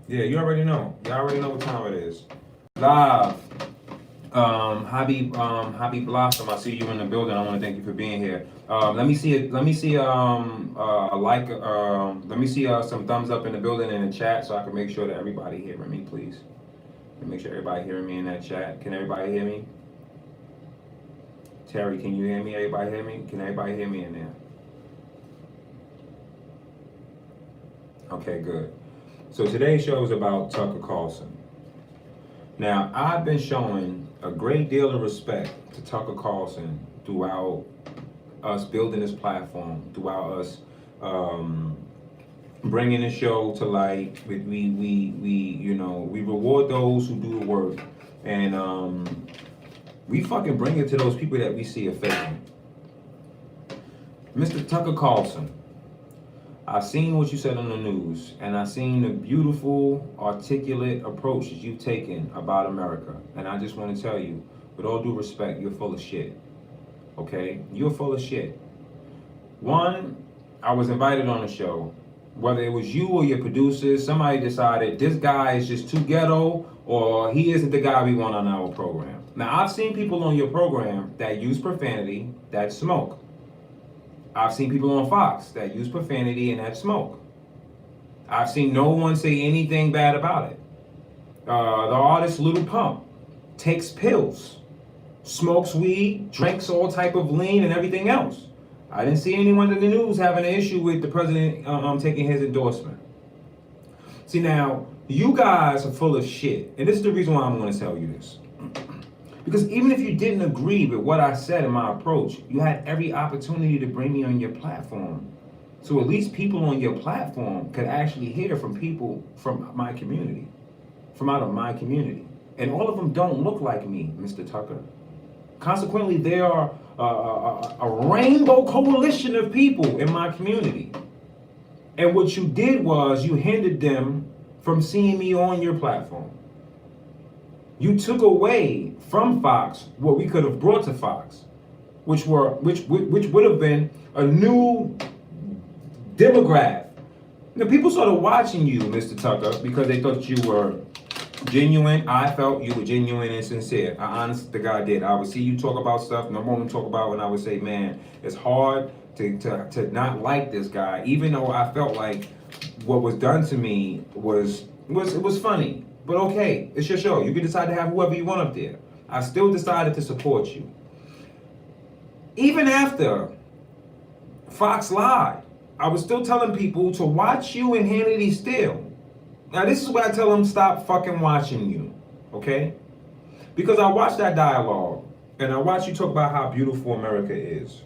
Yeah, you already know. You already know what time it is. Live. Habib Blossom, I see you in the building. I want to thank you for being here. Let me see it. Let me see a like. Let me see some thumbs up in the building and in the chat so I can make sure that everybody hearing me, please. Let me make sure everybody hearing me in that chat. Can everybody hear me? Terry, can you hear me? Everybody hear me? Can everybody hear me in there? Okay, good. So today's show is about Tucker Carlson. Now, I've been showing a great deal of respect to Tucker Carlson throughout us building this platform, throughout us bringing the show to light. We reward those who do the work, and we fucking bring it to those people that we see affecting. Mr. Tucker Carlson, I seen what you said on the news, and I seen the beautiful, articulate approach that you've taken about America. And I just want to tell you, with all due respect, you're full of shit. Okay? You're full of shit. One, I was invited on the show. Whether it was you or your producers, somebody decided this guy is just too ghetto, or he isn't the guy we want on our program. Now, I've seen people on your program that use profanity, that smoke. I've seen people on Fox that use profanity and that smoke. I've seen no one say anything bad about it. The artist Little Pump takes pills, smokes weed, drinks all type of lean and everything else. I didn't see anyone in the news having an issue with the president taking his endorsement. See, now, you guys are full of shit. And this is the reason why I'm going to tell you this. Because even if you didn't agree with what I said in my approach, you had every opportunity to bring me on your platform. So at least people on your platform could actually hear from people from my community, from out of my community. And all of them don't look like me, Mr. Tucker. Consequently, there are a rainbow coalition of people in my community. And what you did was you hindered them from seeing me on your platform. You took away from Fox what we could have brought to Fox, which would have been a new demographic. Now, people started watching you, Mr. Tucker, because they thought you were genuine. I felt you were genuine and sincere. I honest to God did. I would see you talk about stuff no one would talk about, and I would say, man, it's hard to not like this guy, even though I felt like what was done to me was funny. But okay, it's your show. You can decide to have whoever you want up there. I still decided to support you. Even after Fox lied, I was still telling people to watch you and Hannity still. Now this is where I tell them stop fucking watching you, okay? Because I watched that dialogue, and I watched you talk about how beautiful America is.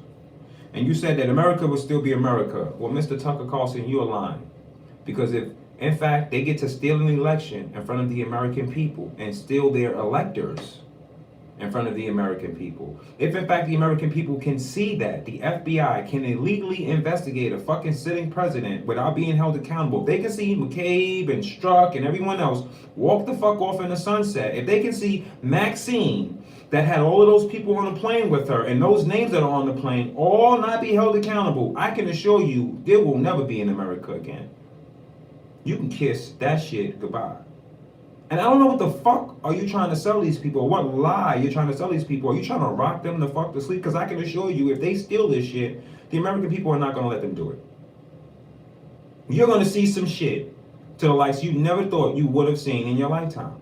And you said that America will still be America. Well, Mr. Tucker Carlson, you're lying. Because if in fact, they get to steal an election in front of the American people and steal their electors in front of the American people. If in fact the American people can see that the FBI can illegally investigate a fucking sitting president without being held accountable, if they can see McCabe and Strzok and everyone else walk the fuck off in the sunset, if they can see Maxine that had all of those people on the plane with her and those names that are on the plane all not be held accountable, I can assure you there will never be an America again. You can kiss that shit goodbye. And I don't know what the fuck are you trying to sell these people, or what lie you're trying to sell these people. Are you trying to rock them the fuck to sleep? Because I can assure you, if they steal this shit, the American people are not going to let them do it. You're going to see some shit to the likes you never thought you would have seen in your lifetime.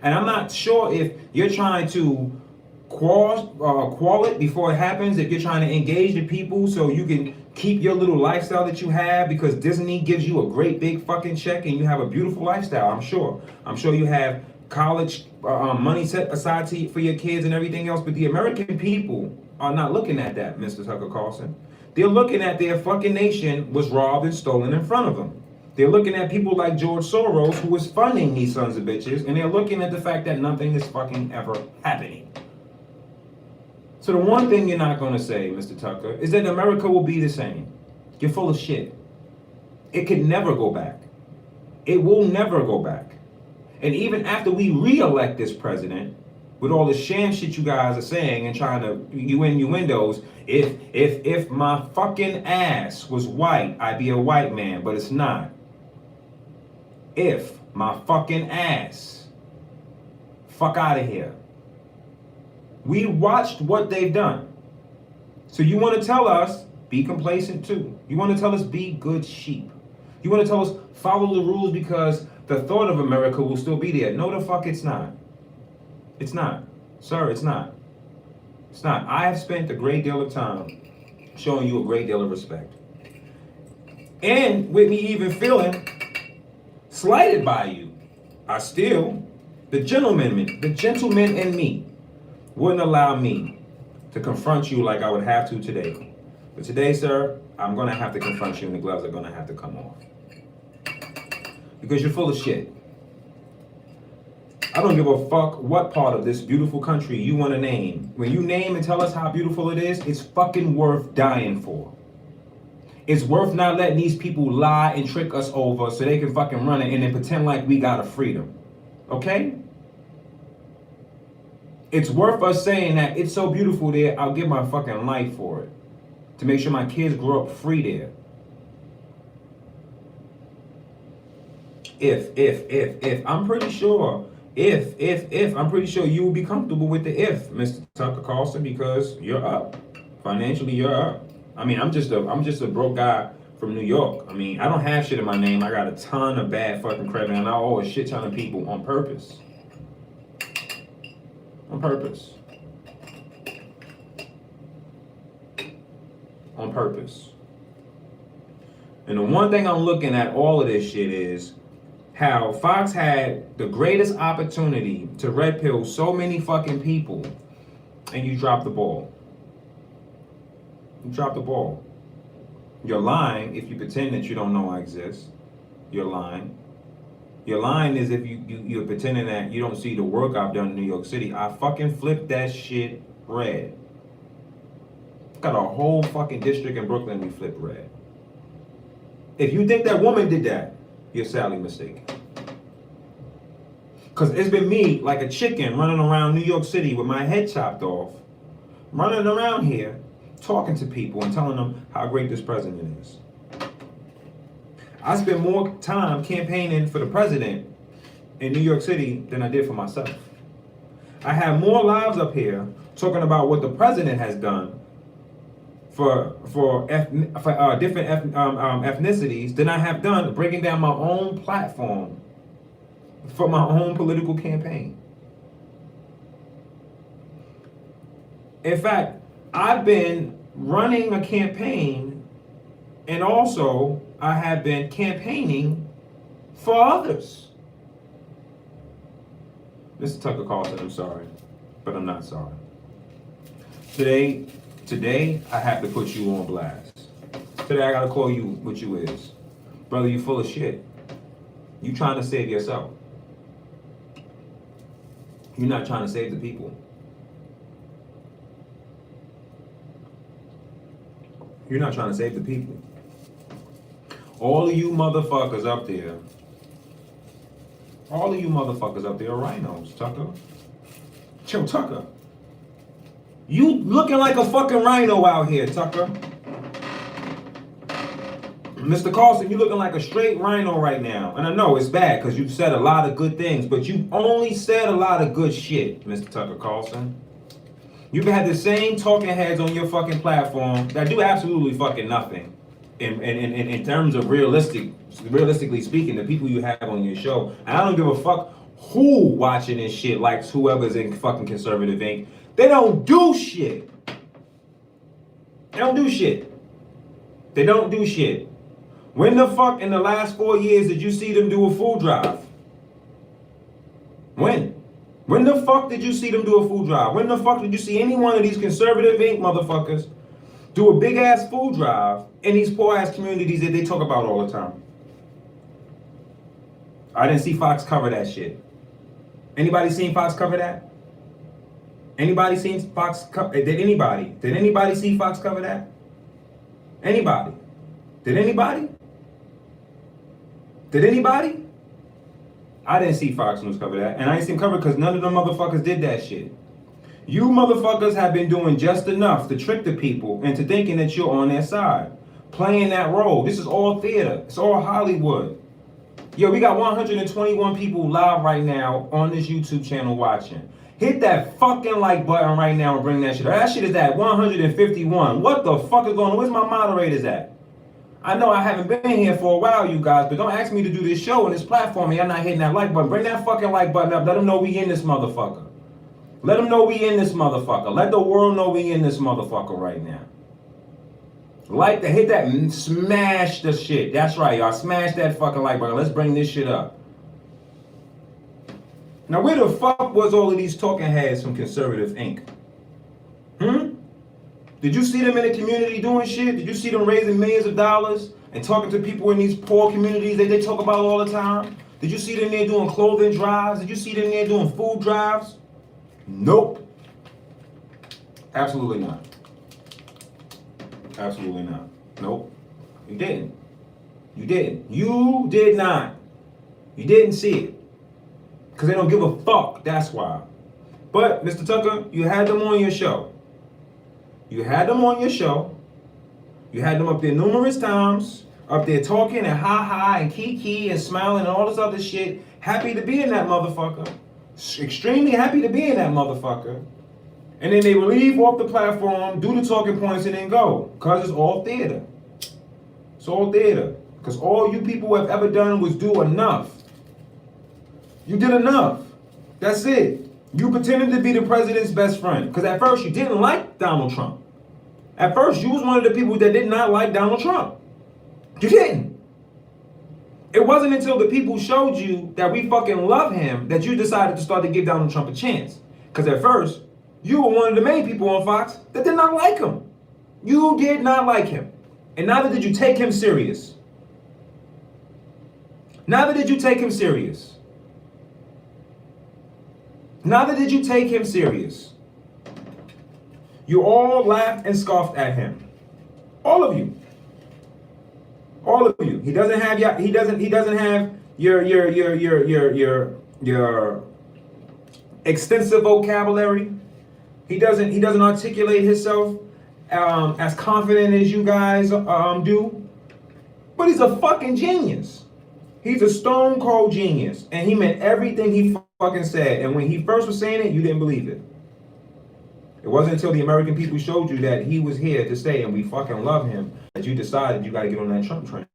And I'm not sure if you're trying to quell it before it happens, if you're trying to engage the people so you can keep your little lifestyle that you have, because Disney gives you a great big fucking check and you have a beautiful lifestyle, I'm sure. I'm sure you have college money set aside for your kids and everything else, but the American people are not looking at that, Mr. Tucker Carlson. They're looking at their fucking nation was robbed and stolen in front of them. They're looking at people like George Soros, who is funding these sons of bitches, and they're looking at the fact that nothing is fucking ever happening. So the one thing you're not going to say, Mr. Tucker, is that America will be the same. You're full of shit. It can never go back. It will never go back. And even after we re-elect this president, with all the sham shit you guys are saying and trying to innuendos, if my fucking ass was white, I'd be a white man, but it's not. If My fucking ass. Fuck out of here. We watched what they've done. So you want to tell us, be complacent too. You want to tell us, be good sheep. You want to tell us, follow the rules because the thought of America will still be there. No, the fuck it's not. It's not. Sir, it's not. It's not. I have spent a great deal of time showing you a great deal of respect. And with me even feeling slighted by you, I still, the gentleman in me wouldn't allow me to confront you like I would have to today. But today, sir, I'm going to have to confront you and the gloves are going to have to come off. Because you're full of shit. I don't give a fuck what part of this beautiful country you want to name. When you name and tell us how beautiful it is, it's fucking worth dying for. It's worth not letting these people lie and trick us over so they can fucking run it and then pretend like we got a freedom. Okay? It's worth us saying that it's so beautiful there, I'll give my fucking life for it. To make sure my kids grow up free there. If, I'm pretty sure, I'm pretty sure you will be comfortable with the if, Mr. Tucker Carlson, because you're up. Financially, you're up. I mean, I'm just a broke guy from New York. I mean, I don't have shit in my name. I got a ton of bad fucking credit, and I owe a shit ton of people on purpose. On purpose. On purpose. And the one thing I'm looking at all of this shit is how Fox had the greatest opportunity to red pill so many fucking people, and you dropped the ball. You dropped the ball. You're lying if you pretend that you don't know I exist. You're lying. You're lying is if you're pretending that you don't see the work I've done in New York City. I fucking flipped that shit red. Got a whole fucking district in Brooklyn we flipped red. If you think that woman did that, you're sadly mistaken. Because it's been me like a chicken running around New York City with my head chopped off, running around here, talking to people and telling them how great this president is. I spent more time campaigning for the president in New York City than I did for myself. I have more lives up here talking about what the president has done for different ethnicities than I have done breaking down my own platform for my own political campaign. In fact, I've been running a campaign and also I have been campaigning for others. Mr. Tucker Carlson, I'm sorry, but I'm not sorry. Today, I have to put you on blast. Today, I gotta call you what you is. Brother, you full of shit. You trying to save yourself. You're not trying to save the people. You're not trying to save the people. All of you motherfuckers up there are rhinos, Tucker. Chill, Tucker. You looking like a fucking rhino out here, Tucker. Mr. Carlson, you looking like a straight rhino right now. And I know it's bad because you've said a lot of good things, but you only said a lot of good shit, Mr. Tucker Carlson. You've had the same talking heads on your fucking platform that do absolutely fucking nothing in terms of realistically speaking, the people you have on your show. And I don't give a fuck who watching this shit likes whoever's in fucking Conservative Inc. They don't do shit. They don't do shit. They don't do shit. When the fuck in the last 4 years did you see them do a food drive? When? When the fuck did you see them do a food drive? When the fuck did you see any one of these Conservative Inc. motherfuckers do a big ass food drive in these poor ass communities that they talk about all the time? I didn't see Fox cover that shit. Anybody seen Fox cover that? Anybody seen Fox cover? Did anybody see Fox cover that? Anybody? Did anybody? Did anybody? I didn't see Fox News cover that, and I ain't seen cover because none of them motherfuckers did that shit. You motherfuckers have been doing just enough to trick the people into thinking that you're on their side, playing that role. This is all theater. It's all Hollywood. Yo, we got 121 people live right now on this YouTube channel watching. Hit that fucking like button right now and bring that shit up. That shit is at 151. What the fuck is going on? Where's my moderators at? I know I haven't been here for a while, you guys, but don't ask me to do this show on this platform and y'all not hitting that like button. Bring that fucking like button up. Let them know we in this motherfucker. Let them know we in this motherfucker. Let the world know we in this motherfucker right now. Like to hit that and smash the shit. That's right, y'all. Smash that fucking like button. Let's bring this shit up. Now, where the fuck was all of these talking heads from Conservative Inc? Did you see them in the community doing shit? Did you see them raising millions of dollars and talking to people in these poor communities that they talk about all the time? Did you see them there doing clothing drives? Did you see them there doing food drives? Nope. Absolutely not. Absolutely not. Nope. You didn't. You didn't. You did not. You didn't see it. Because they don't give a fuck. That's why. But, Mr. Tucker, you had them on your show. You had them on your show. You had them up there numerous times. Up there talking and ha-ha and kiki and smiling and all this other shit. Happy to be in that motherfucker. Extremely happy to be in that motherfucker. And then they will leave off the platform, do the talking points, and then go. Because it's all theater. It's all theater. Because all you people have ever done was do enough. You did enough. That's it. You pretended to be the president's best friend. Because at first you didn't like Donald Trump. At first you was one of the people that did not like Donald Trump. You didn't. It wasn't until the people showed you that we fucking love him that you decided to start to give Donald Trump a chance. Because at first, you were one of the main people on Fox that did not like him. You did not like him. And neither did you take him serious. Neither did you take him serious. Neither did you take him serious. You all laughed and scoffed at him. All of you. All of you. He doesn't have your extensive vocabulary. He doesn't articulate himself as confident as you guys do. But he's a fucking genius. He's a stone cold genius. And he meant everything he fucking said. And when he first was saying it, you didn't believe it. It wasn't until the American people showed you that he was here to stay and we fucking love him that you decided you gotta get on that Trump train.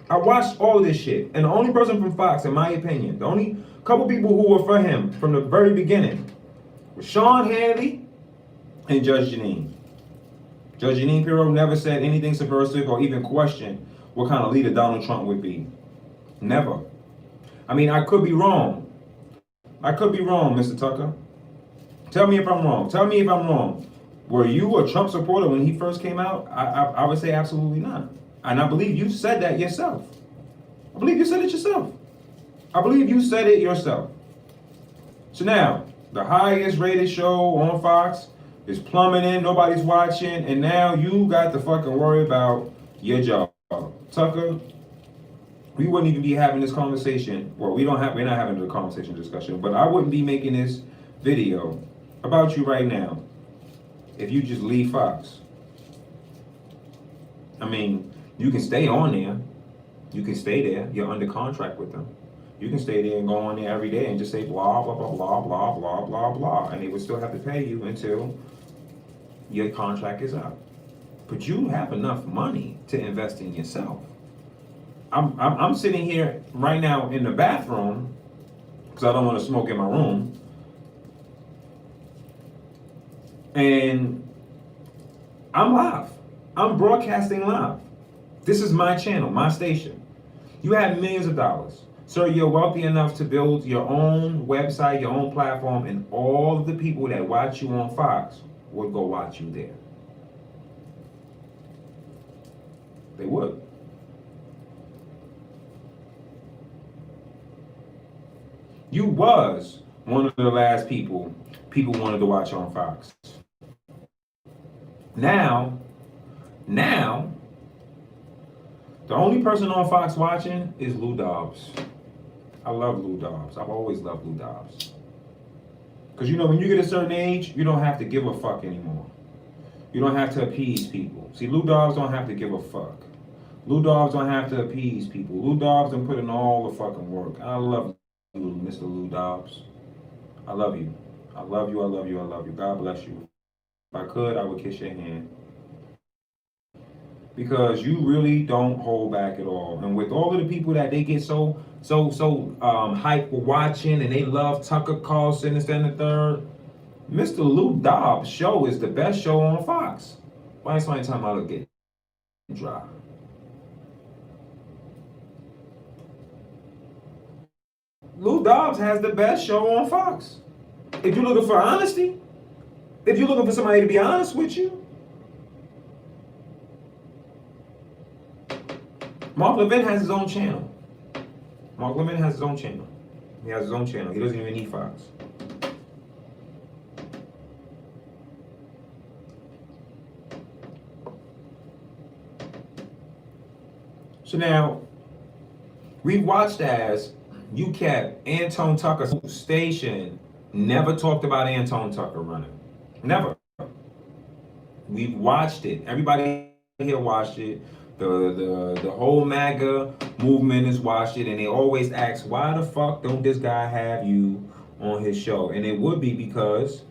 I watched all of this shit. And the only person from Fox, in my opinion, the only couple people who were for him from the very beginning was Sean Hannity and Judge Jeanine. Judge Jeanine Pirro never said anything subversive or even questioned what kind of leader Donald Trump would be. Never. I mean, I could be wrong. I could be wrong, Mr. Tucker. Tell me if I'm wrong. Tell me if I'm wrong. Were you a Trump supporter when he first came out? I would say absolutely not. And I believe you said that yourself. I believe you said it yourself. I believe you said it yourself. So now, the highest rated show on Fox is plummeting, nobody's watching, and now you got to fucking worry about your job. Tucker, we wouldn't even be having this conversation. Well, we're not having the conversation discussion, but I wouldn't be making this video about you right now if you just leave Fox. I mean, you can stay on there. You can stay there. You're under contract with them. You can stay there and go on there every day and just say blah, blah, blah, blah, blah, blah, blah, blah. And they would still have to pay you until your contract is up. But you have enough money to invest in yourself. I'm sitting here right now in the bathroom because I don't want to smoke in my room. And I'm live. I'm broadcasting live. This is my channel, my station. You have millions of dollars. Sir, you're wealthy enough to build your own website, your own platform, and all of the people that watch you on Fox would go watch you there. They would. You was one of the last people wanted to watch on Fox. Now, the only person on Fox watching is Lou Dobbs. I love Lou Dobbs. I've always loved Lou Dobbs. Because you know, when you get a certain age, you don't have to give a fuck anymore. You don't have to appease people. See, Lou Dobbs don't have to give a fuck. Lou Dobbs don't have to appease people. Lou Dobbs done put in all the fucking work. I love you, Mr. Lou Dobbs. I love you. I love you. I love you. I love you. God bless you. If I could, I would kiss your hand. Because you really don't hold back at all. And with all of the people that they get so hype for watching and they love Tucker Carlson and the third, Mr. Lou Dobbs' show is the best show on Fox. Why is somebody talking about it get dry? Lou Dobbs has the best show on Fox. If you're looking for honesty, if you're looking for somebody to be honest with you, Mark Levin has his own channel. Mark Levin has his own channel. He has his own channel. He doesn't even need Fox. So now, we've watched as you kept Anton Tucker's station, never talked about Anton Tucker running. Never. We've watched it. Everybody here watched it. The whole MAGA movement has watched it, and they always ask, why the fuck don't this guy have you on his show? And it would be because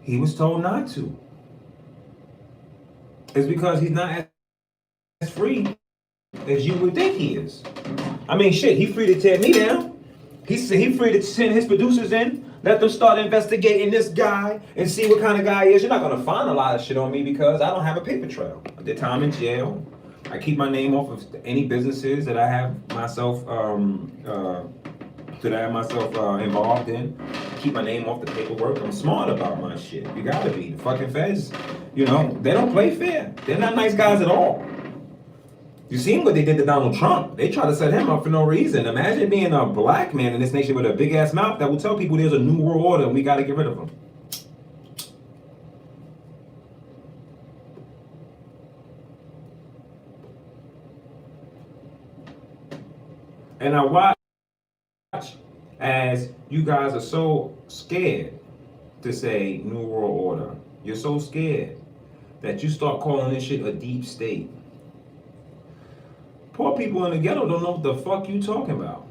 he was told not to. It's because he's not as free as you would think he is. I mean, shit, he free to tear me down. He free to send his producers in, let them start investigating this guy and see what kind of guy he is. You're not gonna find a lot of shit on me because I don't have a paper trail. I did time in jail. I keep my name off of any businesses that I have myself involved in. Keep my name off the paperwork. I'm smart about my shit. You gotta be. The fucking feds, they don't play fair. They're not nice guys at all. You seen what they did to Donald Trump? They tried to set him up for no reason. Imagine being a black man in this nation with a big ass mouth that will tell people there's a new world order and we gotta get rid of him. And I watch as you guys are so scared to say New World Order. You're so scared that you start calling this shit a deep state. Poor people in the ghetto don't know what the fuck you talking about.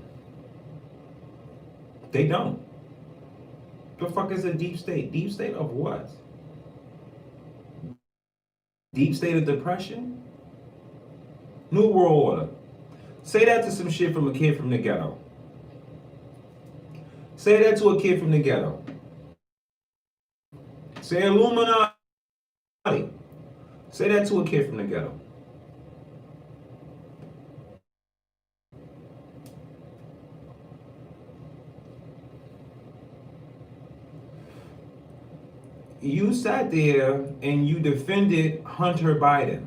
They don't. The fuck is a deep state? Deep state of what? Deep state of depression? New World Order. Say that to some shit from a kid from the ghetto. Say that to a kid from the ghetto. Say Illuminati. Say that to a kid from the ghetto. You sat there and you defended Hunter Biden.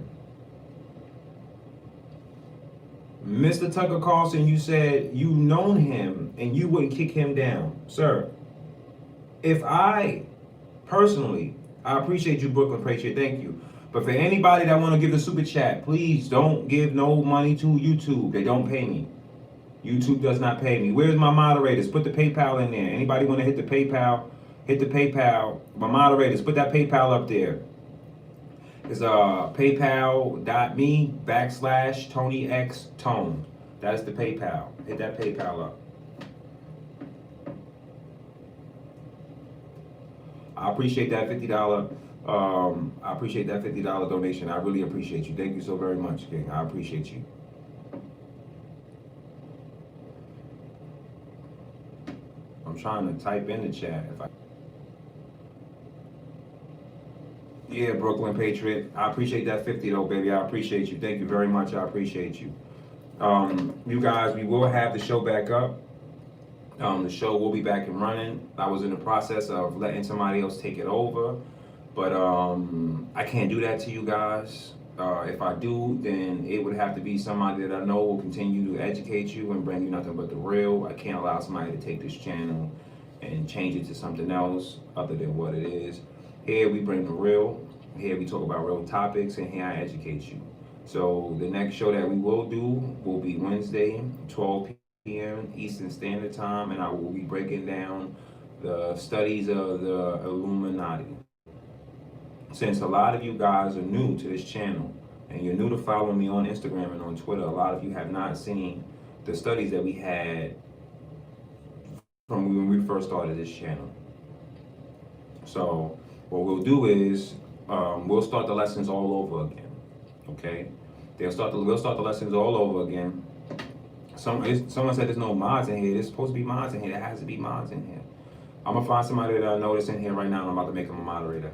Mr. Tucker Carlson, you said you known him and you wouldn't kick him down. Sir, if I personally, I appreciate you, Brooklyn Patriot, thank you. But for anybody that want to give the super chat, please don't give no money to YouTube. They don't pay me. YouTube does not pay me. Where's my moderators? Put the PayPal in there. Anybody want to hit the PayPal? Hit the PayPal. My moderators, put that PayPal up there. It's paypal.me/TonyXTone. That is the PayPal. Hit that PayPal up. I appreciate that $50. I appreciate that $50 donation. I really appreciate you. Thank you so very much, King. I appreciate you. I'm trying to type in the chat. Yeah, Brooklyn Patriot. I appreciate that 50 though, baby. I appreciate you. Thank you very much. I appreciate you. You guys, we will have the show back up. The show will be back and running. I was in the process of letting somebody else take it over, but I can't do that to you guys. If I do, then it would have to be somebody that I know will continue to educate you and bring you nothing but the real. I can't allow somebody to take this channel and change it to something else other than what it is. Here we bring the real. Here we talk about real topics, and here I educate you. So the next show that we will do will be Wednesday, 12 p.m. Eastern Standard Time, and I will be breaking down the studies of the Illuminati. Since a lot of you guys are new to this channel, and you're new to following me on Instagram and on Twitter, a lot of you have not seen the studies that we had from when we first started this channel. So what we'll do is we'll start the lessons all over again. Okay, we'll start the lessons all over again. Someone said there's no mods in here. There's supposed to be mods in here. There has to be mods in here. I'm gonna find somebody that I know that's in here right now, and I'm about to make them a moderator.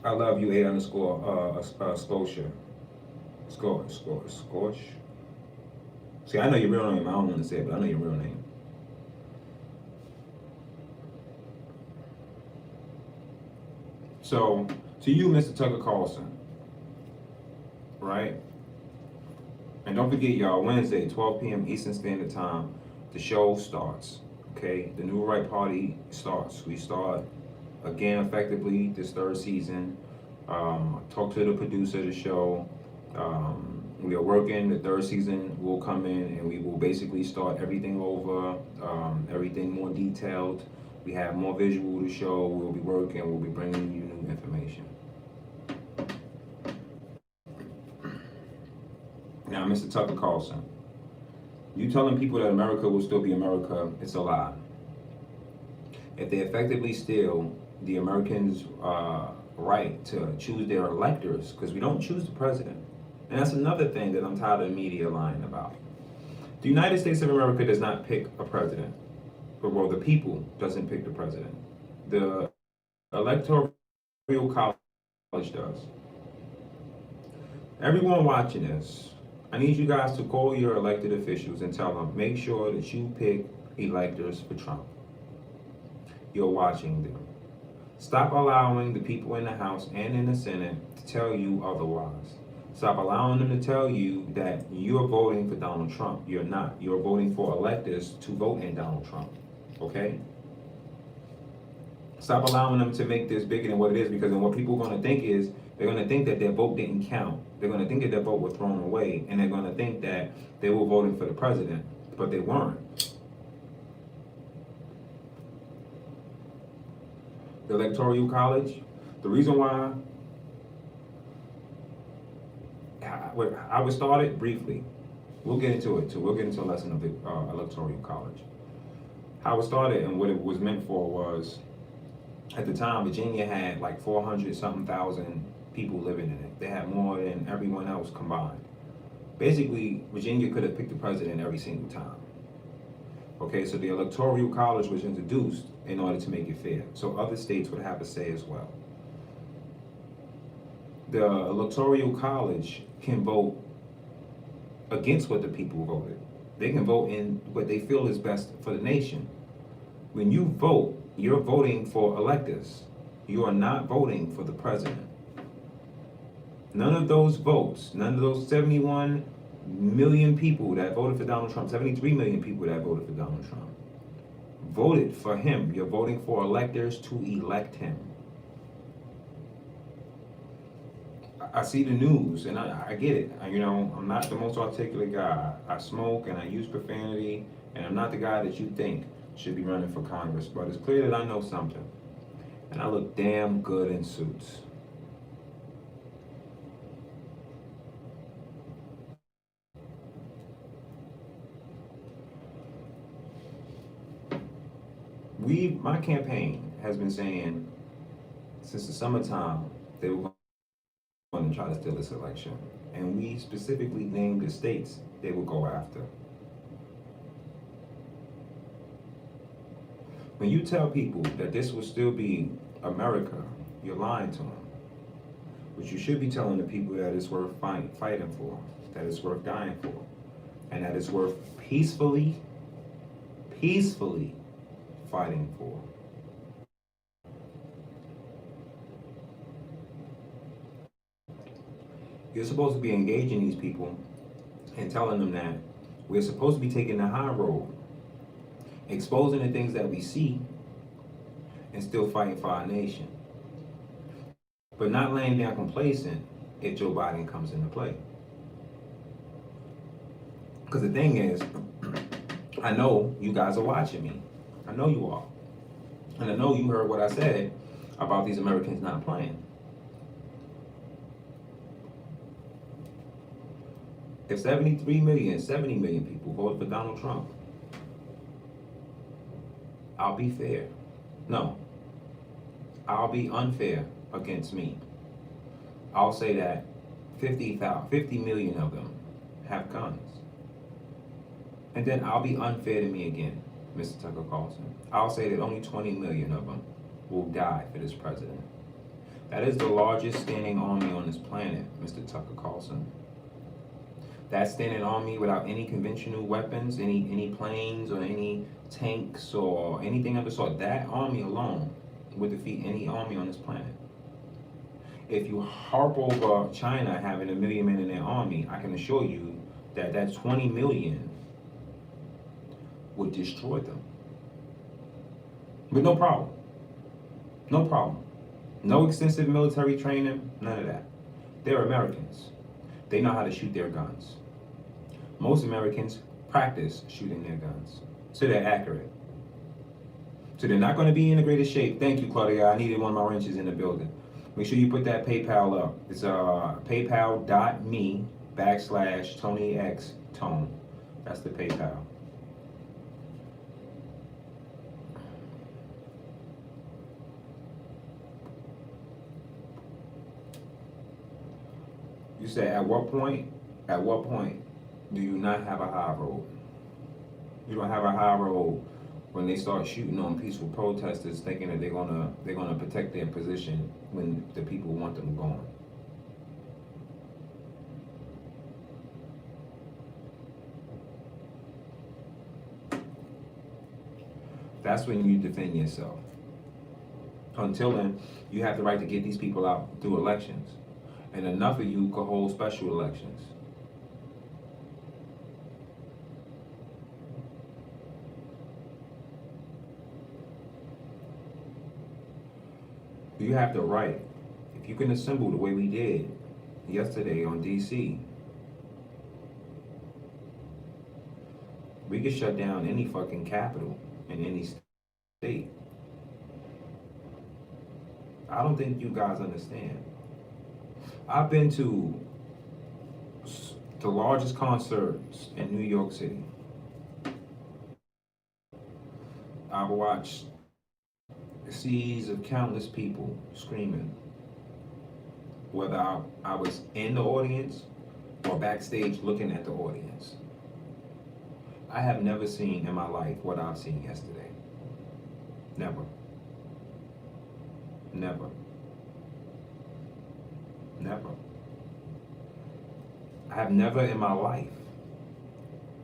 I love you, Scotia. Scorch. See, I know your real name. I don't want to say it, but I know your real name. So, to you, Mr. Tucker Carlson, right? And don't forget, y'all, Wednesday, 12 p.m. Eastern Standard Time, the show starts, okay? The New Right Party starts. We start, again, effectively this third season. Talk to the producer of the show. We are working. The third season will come in, and we will basically start everything over, everything more detailed. We have more visual to show. We'll be working. We'll be bringing you new information. Now, Mr. Tucker Carlson, you telling people that America will still be America, it's a lie. If they effectively steal the Americans' right to choose their electors, because we don't choose the president. And that's another thing that I'm tired of the media lying about. The United States of America does not pick a president. Well, the people doesn't pick the president. The Electoral College does. Everyone watching this, I need you guys to call your elected officials and tell them, make sure that you pick electors for Trump. You're watching them. Stop allowing the people in the House and in the Senate to tell you otherwise. Stop allowing them to tell you that you're voting for Donald Trump. You're not. You're voting for electors to vote in Donald Trump. Okay? Stop allowing them to make this bigger than what it is, because then what people are going to think is they're going to think that their vote didn't count. They're going to think that their vote was thrown away, and they're going to think that they were voting for the president, but they weren't. The Electoral College, the reason why I was started briefly. We'll get into it too. We'll get into a lesson of the Electoral College. How it started and what it was meant for was, at the time, Virginia had like 400-something thousand people living in it. They had more than everyone else combined. Basically, Virginia could have picked the president every single time. Okay, so the Electoral College was introduced in order to make it fair. So other states would have a say as well. The Electoral College can vote against what the people voted. They can vote in what they feel is best for the nation. When you vote, you're voting for electors. You are not voting for the president. None of those votes, none of those 71 million people that voted for Donald Trump, 73 million people that voted for Donald Trump, voted for him. You're voting for electors to elect him. I see the news, and I get it. I'm not the most articulate guy. I smoke and I use profanity, and I'm not the guy that you think should be running for Congress. But it's clear that I know something, and I look damn good in suits. My campaign has been saying since the summertime they were going to try to steal this election. And we specifically named the states they would go after. When you tell people that this will still be America, you're lying to them. But you should be telling the people that it's worth fighting for, that it's worth dying for, and that it's worth peacefully fighting for. You're supposed to be engaging these people and telling them that we're supposed to be taking the high road, exposing the things that we see, and still fighting for our nation. But not laying down complacent if Joe Biden comes into play. Because the thing is, I know you guys are watching me. I know you are. And I know you heard what I said about these Americans not playing. If 73 million, 70 million people voted for Donald Trump, I'll be fair. No, I'll be unfair against me. I'll say that 50 million of them have guns. And then I'll be unfair to me again, Mr. Tucker Carlson. I'll say that only 20 million of them will die for this president. That is the largest standing army on this planet, Mr. Tucker Carlson. That standing army without any conventional weapons, any planes or any tanks or anything of the sort, that army alone would defeat any army on this planet. If you harp over China having 1 million men in their army, I can assure you that that 20 million would destroy them. With no problem. No problem. No extensive military training, none of that. They're Americans. They know how to shoot their guns. Most Americans practice shooting their guns, so they're accurate. So they're not going to be in a greatest shape. Thank you, Claudia. I needed one of my wrenches in the building. Make sure you put that PayPal up. It's paypal.me/TonyXTone. That's the PayPal. You say, at what point do you not have a high road? You don't have a high road when they start shooting on peaceful protesters, thinking that they're gonna protect their position when the people want them gone. That's when you defend yourself. Until then, you have the right to get these people out through elections. And enough of you could hold special elections. You have the right. If you can assemble the way we did yesterday on DC, we could shut down any fucking capital in any state. I don't think you guys understand. I've been to the largest concerts in New York City. I've watched seas of countless people screaming, whether I was in the audience or backstage looking at the audience. I have never seen in my life what I've seen yesterday. Never. Never. Never. I have never in my life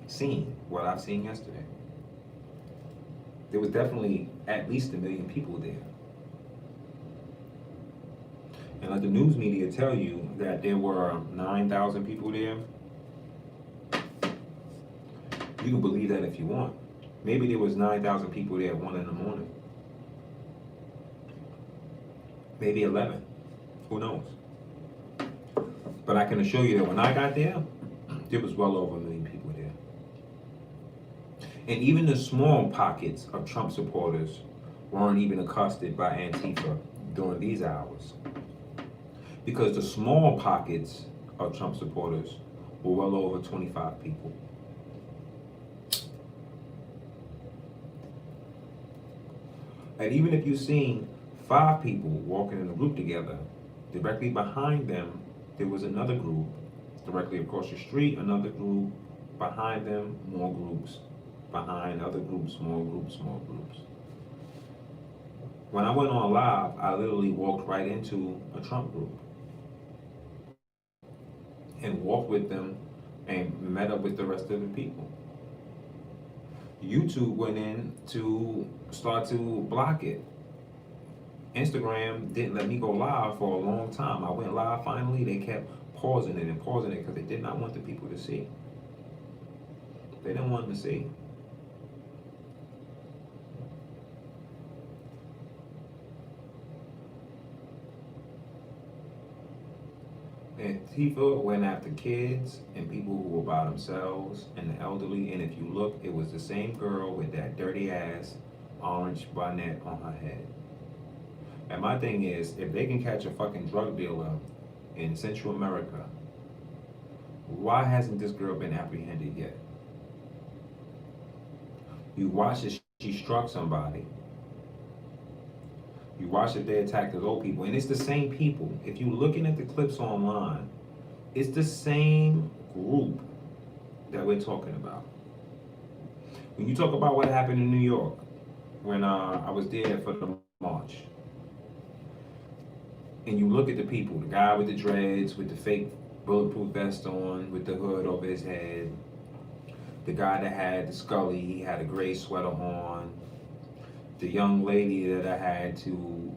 seen what I've seen yesterday. There was definitely at least 1 million people there. And let the news media tell you that there were 9,000 people there. You can believe that if you want. Maybe there was 9,000 people there at 1 in the morning. Maybe 11. Who knows? But I can assure you that when I got there was well over 1 million people there. And even the small pockets of Trump supporters weren't even accosted by Antifa during these hours. Because the small pockets of Trump supporters were well over 25 people. And even if you've seen 5 people walking in a group together, directly behind them, there was another group. Directly across the street, another group. Behind them, more groups. Behind other groups, more groups, more groups. When I went on live, I literally walked right into a Trump group and walked with them and met up with the rest of the people. YouTube went in to start to block it. Instagram didn't let me go live for a long time. I went live finally, they kept pausing it because they did not want the people to see. They didn't want them to see. Antifa went after kids and people who were by themselves and the elderly. And if you look, it was the same girl with that dirty ass orange bonnet on her head. And my thing is, if they can catch a fucking drug dealer in Central America, why hasn't this girl been apprehended yet? You watch it, she struck somebody. You watch it, they attack those old people. And it's the same people. If you're looking at the clips online, it's the same group that we're talking about. When you talk about what happened in New York, when I was there for the march, and you look at the people, the guy with the dreads, with the fake bulletproof vest on, with the hood over his head, the guy that had the Scully, he had a gray sweater on, the young lady that I had to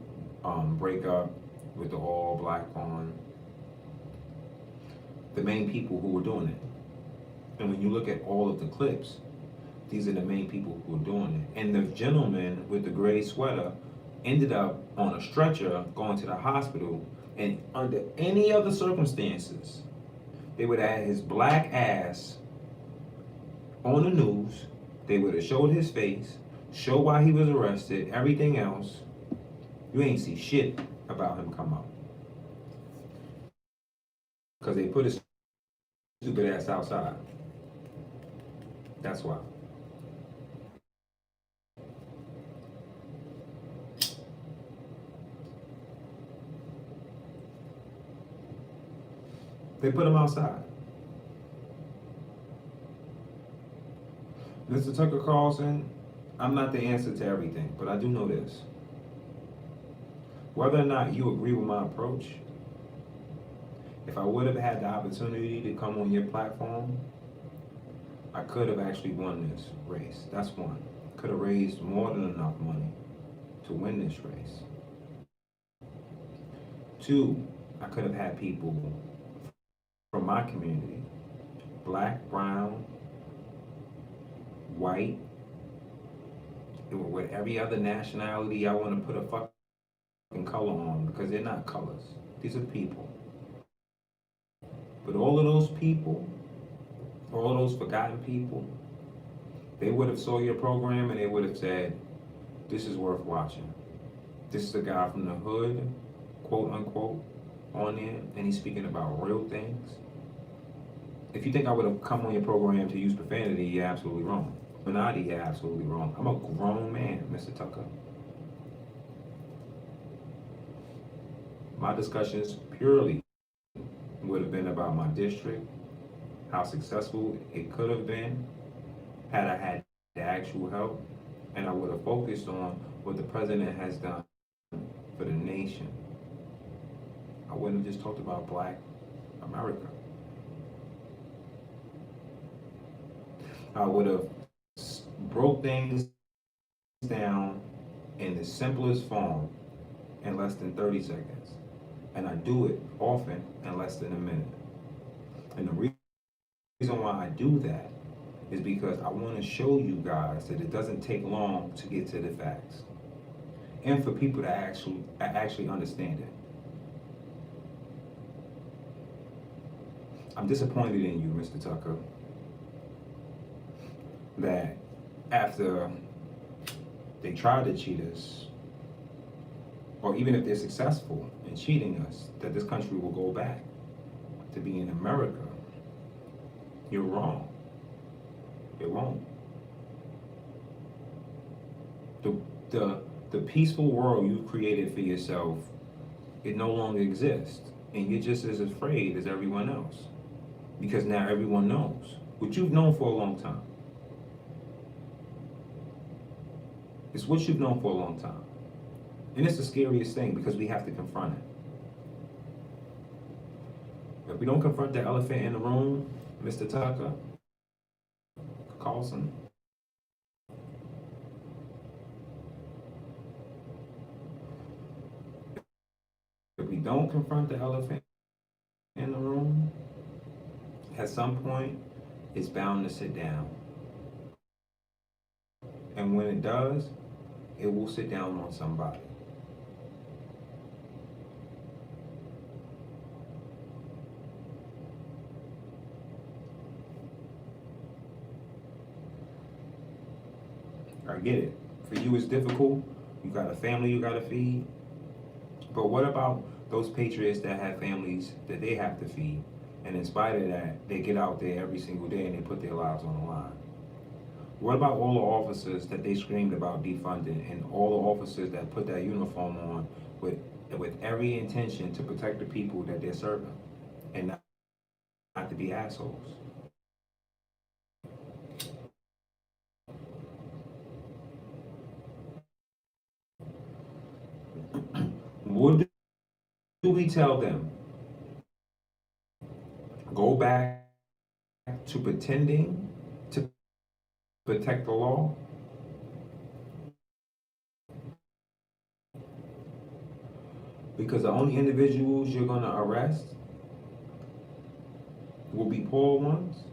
break up with the all black on, the main people who were doing it. And when you look at all of the clips, these are the main people who were doing it. And the gentleman with the gray sweater ended up on a stretcher going to the hospital, and under any other circumstances, they would have had his black ass on the news. They would have showed his face, show why he was arrested, everything else. You ain't see shit about him come up. Because they put his stupid ass outside. That's why. They put him outside. Mr. Tucker Carlson, I'm not the answer to everything, but I do know this. Whether or not you agree with my approach, if I would have had the opportunity to come on your platform, I could have actually won this race. That's one. Could have raised more than enough money to win this race. Two, I could have had people from my community, black, brown, white, with every other nationality I want to put a fucking color on, because they're not colors. These are people. But all of those people, all of those forgotten people, they would have saw your program and they would have said, this is worth watching. This is a guy from the hood, quote unquote, on there, and he's speaking about real things. If you think I would have come on your program to use profanity, you're absolutely wrong. Illuminati, you're absolutely wrong. I'm a grown man, Mr. Tucker. My discussions purely would have been about my district, how successful it could have been had I had the actual help, and I would have focused on what the president has done for the nation. I wouldn't have just talked about Black America. I would have broke things down in the simplest form in less than 30 seconds. And I do it often in less than a minute. And the reason why I do that is because I want to show you guys that it doesn't take long to get to the facts. And for people to actually understand it. I'm disappointed in you, Mr. Tucker, that after they try to cheat us, or even if they're successful in cheating us, that this country will go back to being America. You're wrong. It won't. The peaceful world you've created for yourself, it no longer exists. And you're just as afraid as everyone else. Because now everyone knows what you've known for a long time. It's what you've known for a long time. And it's the scariest thing because we have to confront it. If we don't confront the elephant in the room, Mr. Tucker Carlson, if we don't confront the elephant in the room, at some point, it's bound to sit down. And when it does, it will sit down on somebody. get it. For you, it's difficult. You got a family you got to feed. But what about those patriots that have families that they have to feed? And in spite of that, they get out there every single day and they put their lives on the line. What about all the officers that they screamed about defunding, and all the officers that put that uniform on with every intention to protect the people that they're serving and not to be assholes? What do we tell them? Go back to pretending to protect the law? Because the only individuals you're going to arrest will be poor ones?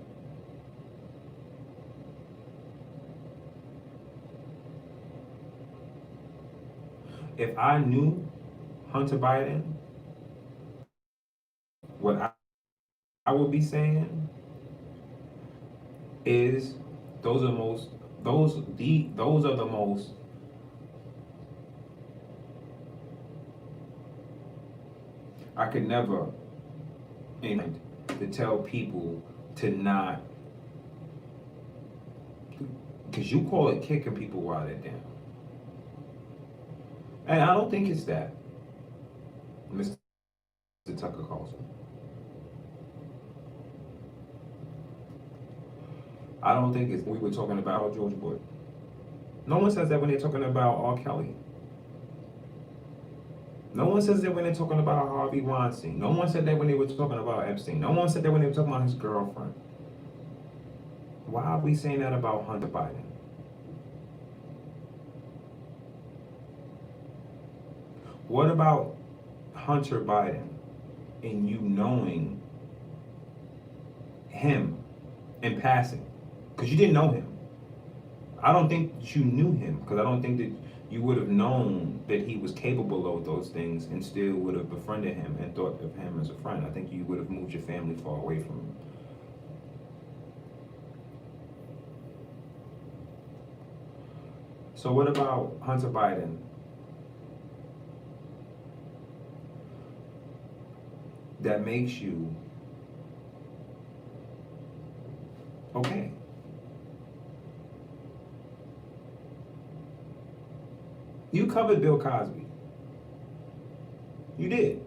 If I knew Hunter Biden, what I would be saying is those are the most I could never to tell people to not, because you call it kicking people while they're down. And I don't think it's that, Mr. Tucker Carlson. I don't think it's, we were talking about George Bush. No one says that when they're talking about R. Kelly. No one says that when they're talking about Harvey Weinstein. No one said that when they were talking about Epstein. No one said that when they were talking about his girlfriend. Why are we saying that about Hunter Biden? What about Hunter Biden and you knowing him in passing? Because you didn't know him. I don't think that you knew him, because I don't think that you would have known that he was capable of those things and still would have befriended him and thought of him as a friend. I think you would have moved your family far away from him. So what about Hunter Biden? That makes you okay. You covered Bill Cosby. You did.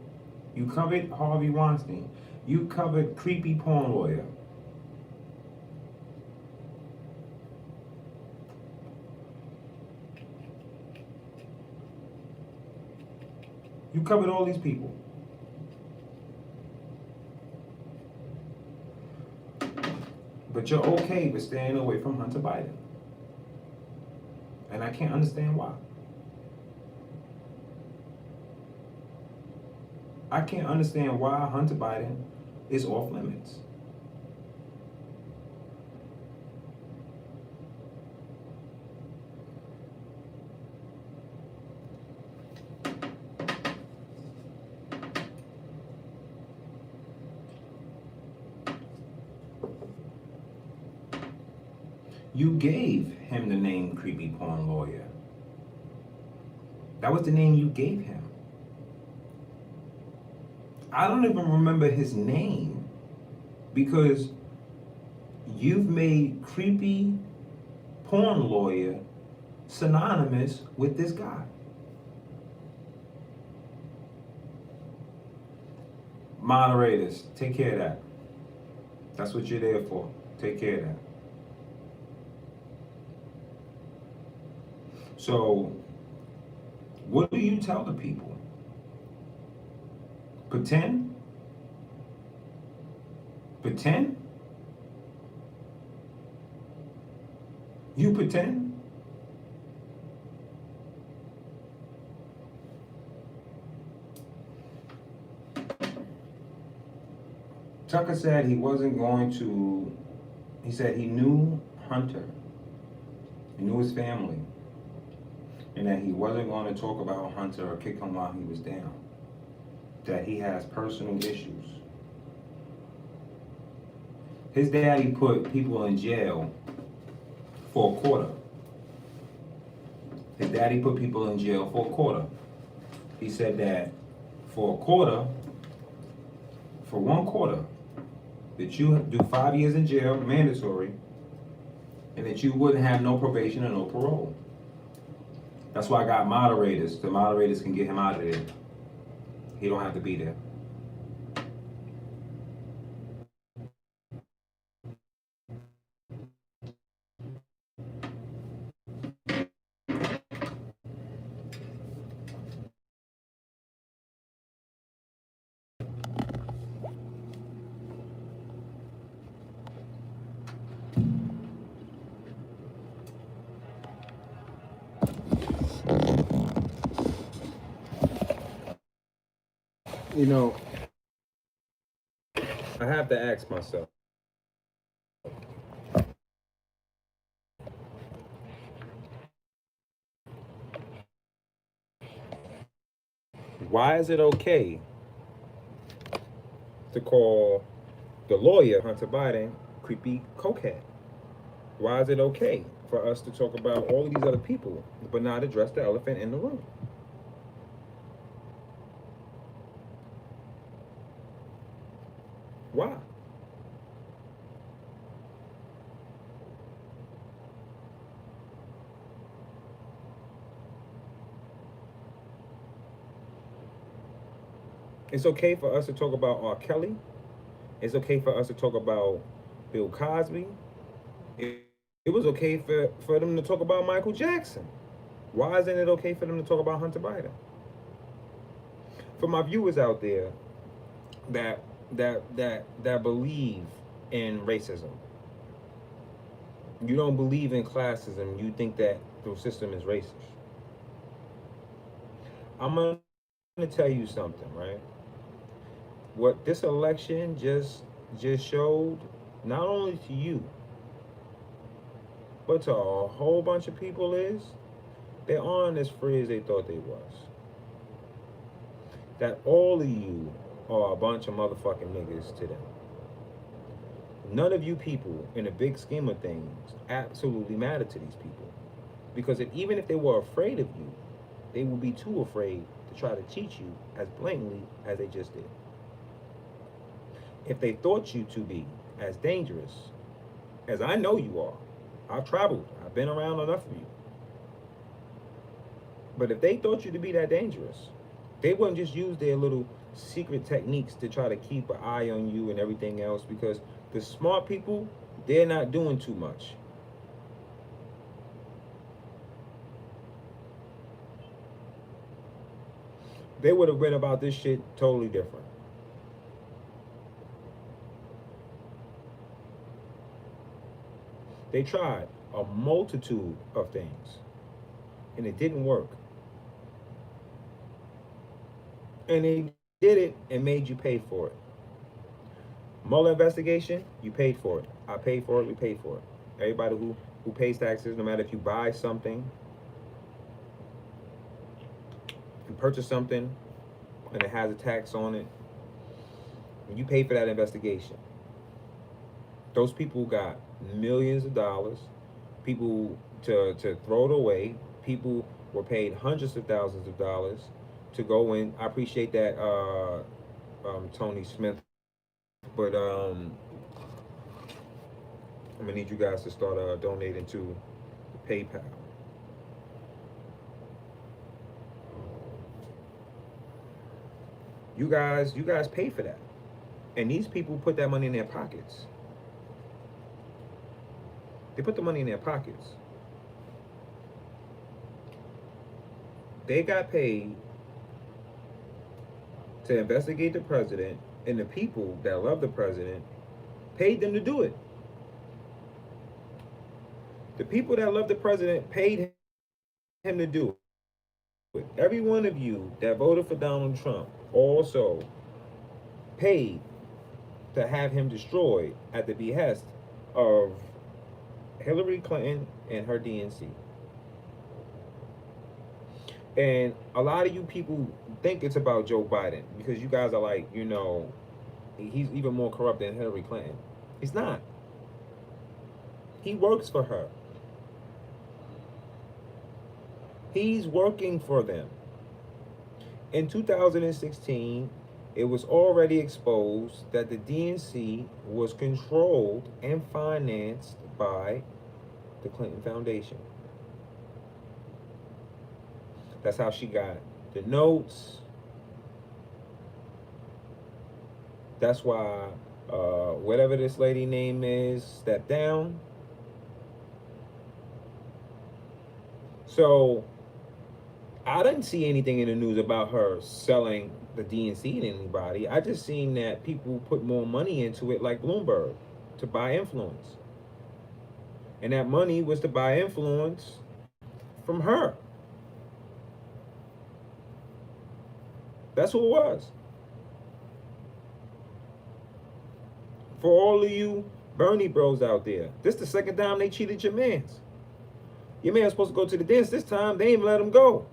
You covered Harvey Weinstein. You covered creepy porn lawyer. You covered all these people. But you're okay with staying away from Hunter Biden. And I can't understand why. I can't understand why Hunter Biden is off limits. You gave him the name creepy porn lawyer. That was the name you gave him. I don't even remember his name because you've made creepy porn lawyer synonymous with this guy. Moderators, take care of that. That's what you're there for. Take care of that. So, what do you tell the people? Pretend? Pretend? You pretend? Tucker said he wasn't going to, he said he knew Hunter, he knew his family, and that he wasn't going to talk about Hunter or kick him while he was down. That he has personal issues. His daddy put people in jail for a quarter. His daddy put people in jail for a quarter. He said that for a quarter, for 1 quarter, that you do 5 years in jail, mandatory, and that you wouldn't have no probation or no parole. That's why I got moderators. The moderators can get him out of there. He don't have to be there. You know, I have to ask myself, why is it okay to call the lawyer, Hunter Biden, creepy cokehead? Why is it okay for us to talk about all of these other people but not address the elephant in the room? Why? It's okay for us to talk about R. Kelly. It's okay for us to talk about Bill Cosby. It was okay for them to talk about Michael Jackson. Why isn't it okay for them to talk about Hunter Biden? For my viewers out there that that believe in racism, you don't believe in classism, you think that the system is racist. I'm gonna tell you something, right? What this election just showed, not only to you, but to a whole bunch of people, is they aren't as free as they thought they was. That all of you are a bunch of motherfucking niggas to them. None of you people, in the big scheme of things, absolutely matter to these people. Because even if they were afraid of you, they would be too afraid to try to teach you as blatantly as they just did. If they thought you to be as dangerous as I know you are, I've traveled, I've been around enough of you. But if they thought you to be that dangerous, they wouldn't just use their little secret techniques to try to keep an eye on you and everything else, because the smart people, they're not doing too much. They would have been about this shit totally different. They tried a multitude of things and it didn't work. And they did it and made you pay for it. Mueller investigation, you paid for it. I paid for it, we paid for it. Everybody who pays taxes, no matter if you buy something, you purchase something and it has a tax on it, and you pay for that investigation. Those people got millions of dollars. People to throw it away. People were paid hundreds of thousands of dollars to go in. I appreciate that, Tony Smith, but I'm gonna need you guys to start donating to PayPal. You guys pay for that, and these people put that money in their pockets. They put the money in their pockets. They got paid to investigate the president, and the people that love the president paid them to do it. The people that love the president paid him to do it. Every one of you that voted for Donald Trump also paid to have him destroyed at the behest of Hillary Clinton and her DNC. And a lot of you people think it's about Joe Biden because you guys are like, he's even more corrupt than Hillary Clinton. He's not. He works for her. He's working for them. In 2016, it was already exposed that the DNC was controlled and financed by the Clinton Foundation. That's how she got the notes. That's why whatever this lady name is stepped down. So I didn't see anything in the news about her selling the DNC to anybody. I just seen that people put more money into it, like Bloomberg, to buy influence. And that money was to buy influence from her. That's who it was. For all of you Bernie bros out there, this the second time they cheated your mans. Your man's supposed to go to the dance this time. They ain't even let him go.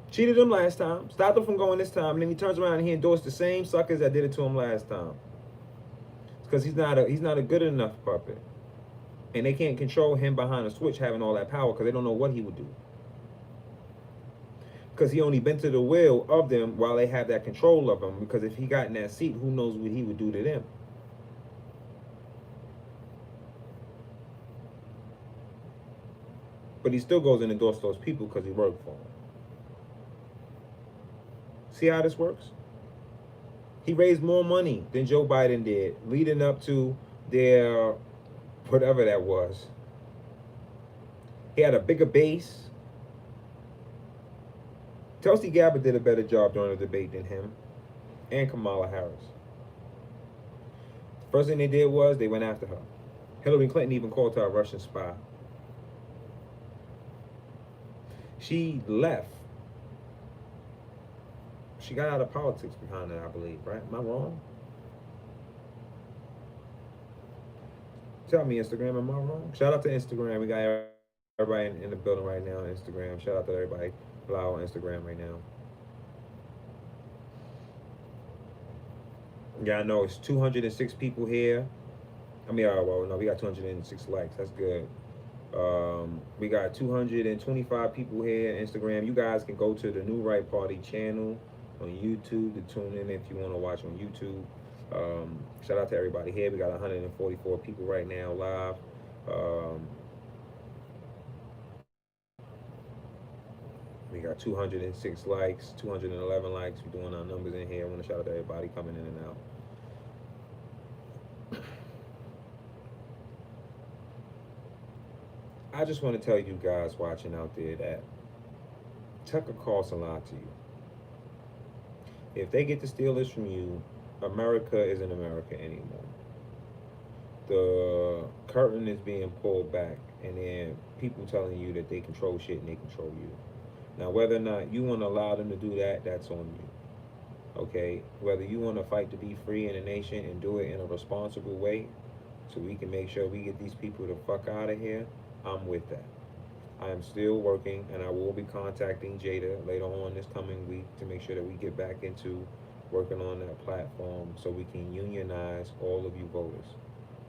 Cheated him last time, stopped him from going this time, and then he turns around and he endorsed the same suckers that did it to him last time. It's because he's not a good enough puppet, and they can't control him behind a switch having all that power because they don't know what he would do. Because he only bent to the will of them while they have that control of him. Because if he got in that seat, who knows what he would do to them? But he still goes and endorses those people because he worked for them. See how this works? He raised more money than Joe Biden did leading up to their whatever that was. He had a bigger base. Tulsi Gabbard did a better job during the debate than him and Kamala Harris. First thing they did was they went after her. Hillary Clinton even called her a Russian spy. She left. She got out of politics behind that, I believe, right? Am I wrong? Tell me, Instagram, am I wrong? Shout out to Instagram. We got everybody in the building right now on Instagram. Shout out to everybody live on Instagram right now. Yeah, I know it's 206 people here. I mean, well, no, we got 206 likes. That's good. We got 225 people here on Instagram. You guys can go to the New Right Party channel on YouTube to tune in if you want to watch on YouTube. Shout out to everybody here. We got 144 people right now live. We got 206 likes, 211 likes. We're doing our numbers in here. I want to shout out to everybody coming in and out. I just want to tell you guys watching out there that Tucker costs a lot to you. If they get to steal this from you, America isn't America anymore. The curtain is being pulled back, and then people telling you that they control shit and they control you. Now, whether or not you want to allow them to do that, that's on you. Okay? Whether you want to fight to be free in a nation and do it in a responsible way so we can make sure we get these people the fuck out of here, I'm with that. I am still working, and I will be contacting Jada later on this coming week to make sure that we get back into working on that platform so we can unionize all of you voters.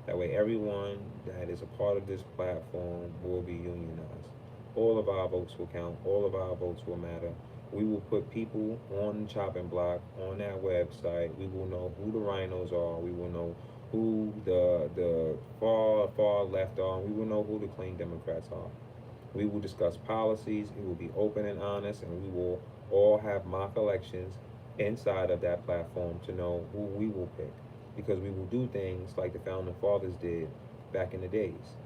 That way everyone that is a part of this platform will be unionized. All of our votes will count. All of our votes will matter. We will put people on the chopping block, on that website. We will know who the rhinos are. We will know who the far left are. We will know who the clean Democrats are. We will discuss policies. It will be open and honest, and we will all have mock elections inside of that platform to know who we will pick, because we will do things like the founding fathers did back in the days.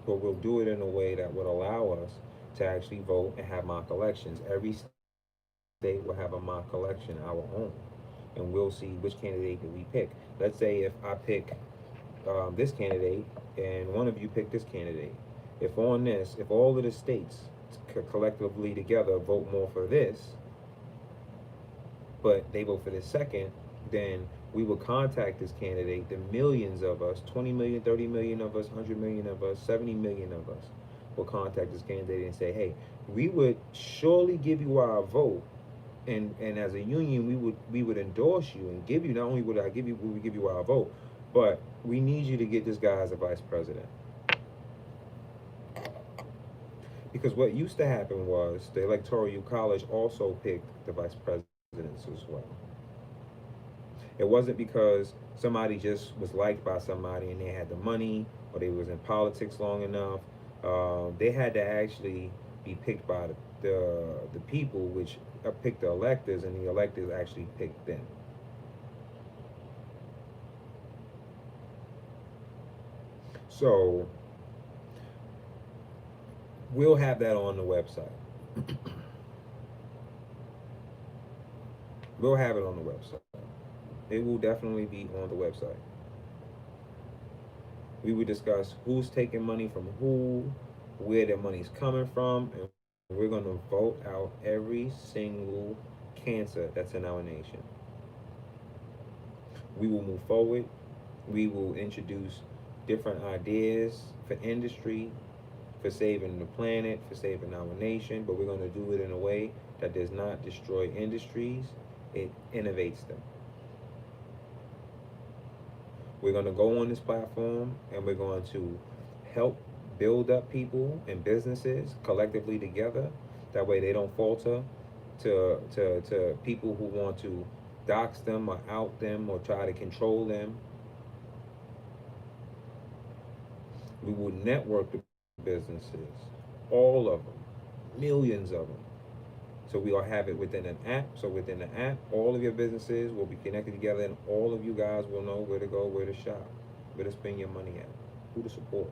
But we'll do it in a way that would allow us to actually vote and have mock elections. Every state will have a mock election, our own, and we'll see which candidate do we pick. Let's say if I pick this candidate and one of you pick this candidate. If all of the states collectively together vote more for this, but they vote for this second, then we will contact this candidate, the millions of us, 20 million, 30 million of us, 100 million of us, 70 million of us, will contact this candidate and say, hey, we would surely give you our vote, and as a union, we would endorse you and give you, not only would we would give you our vote, but we need you to get this guy as a vice president. Because what used to happen was the Electoral College also picked the vice presidents as well. It wasn't because somebody just was liked by somebody and they had the money or they was in politics long enough. They had to actually be picked by the people, which picked the electors, and the electors actually picked them. So we'll have that on the website. We'll have it on the website. It will definitely be on the website. We will discuss who's taking money from who, where their money's coming from, and we're going to vote out every single cancer that's in our nation. We will move forward. We will introduce different ideas for industry, for saving the planet, for saving our nation, but we're going to do it in a way that does not destroy industries, it innovates them. We're going to go on this platform and we're going to help build up people and businesses collectively together. That way they don't falter to people who want to dox them or out them or try to control them. We will network the businesses, all of them, millions of them. So we will have it within an app. So within the app, all of your businesses will be connected together, and all of you guys will know where to go, where to shop, where to spend your money at, who to support.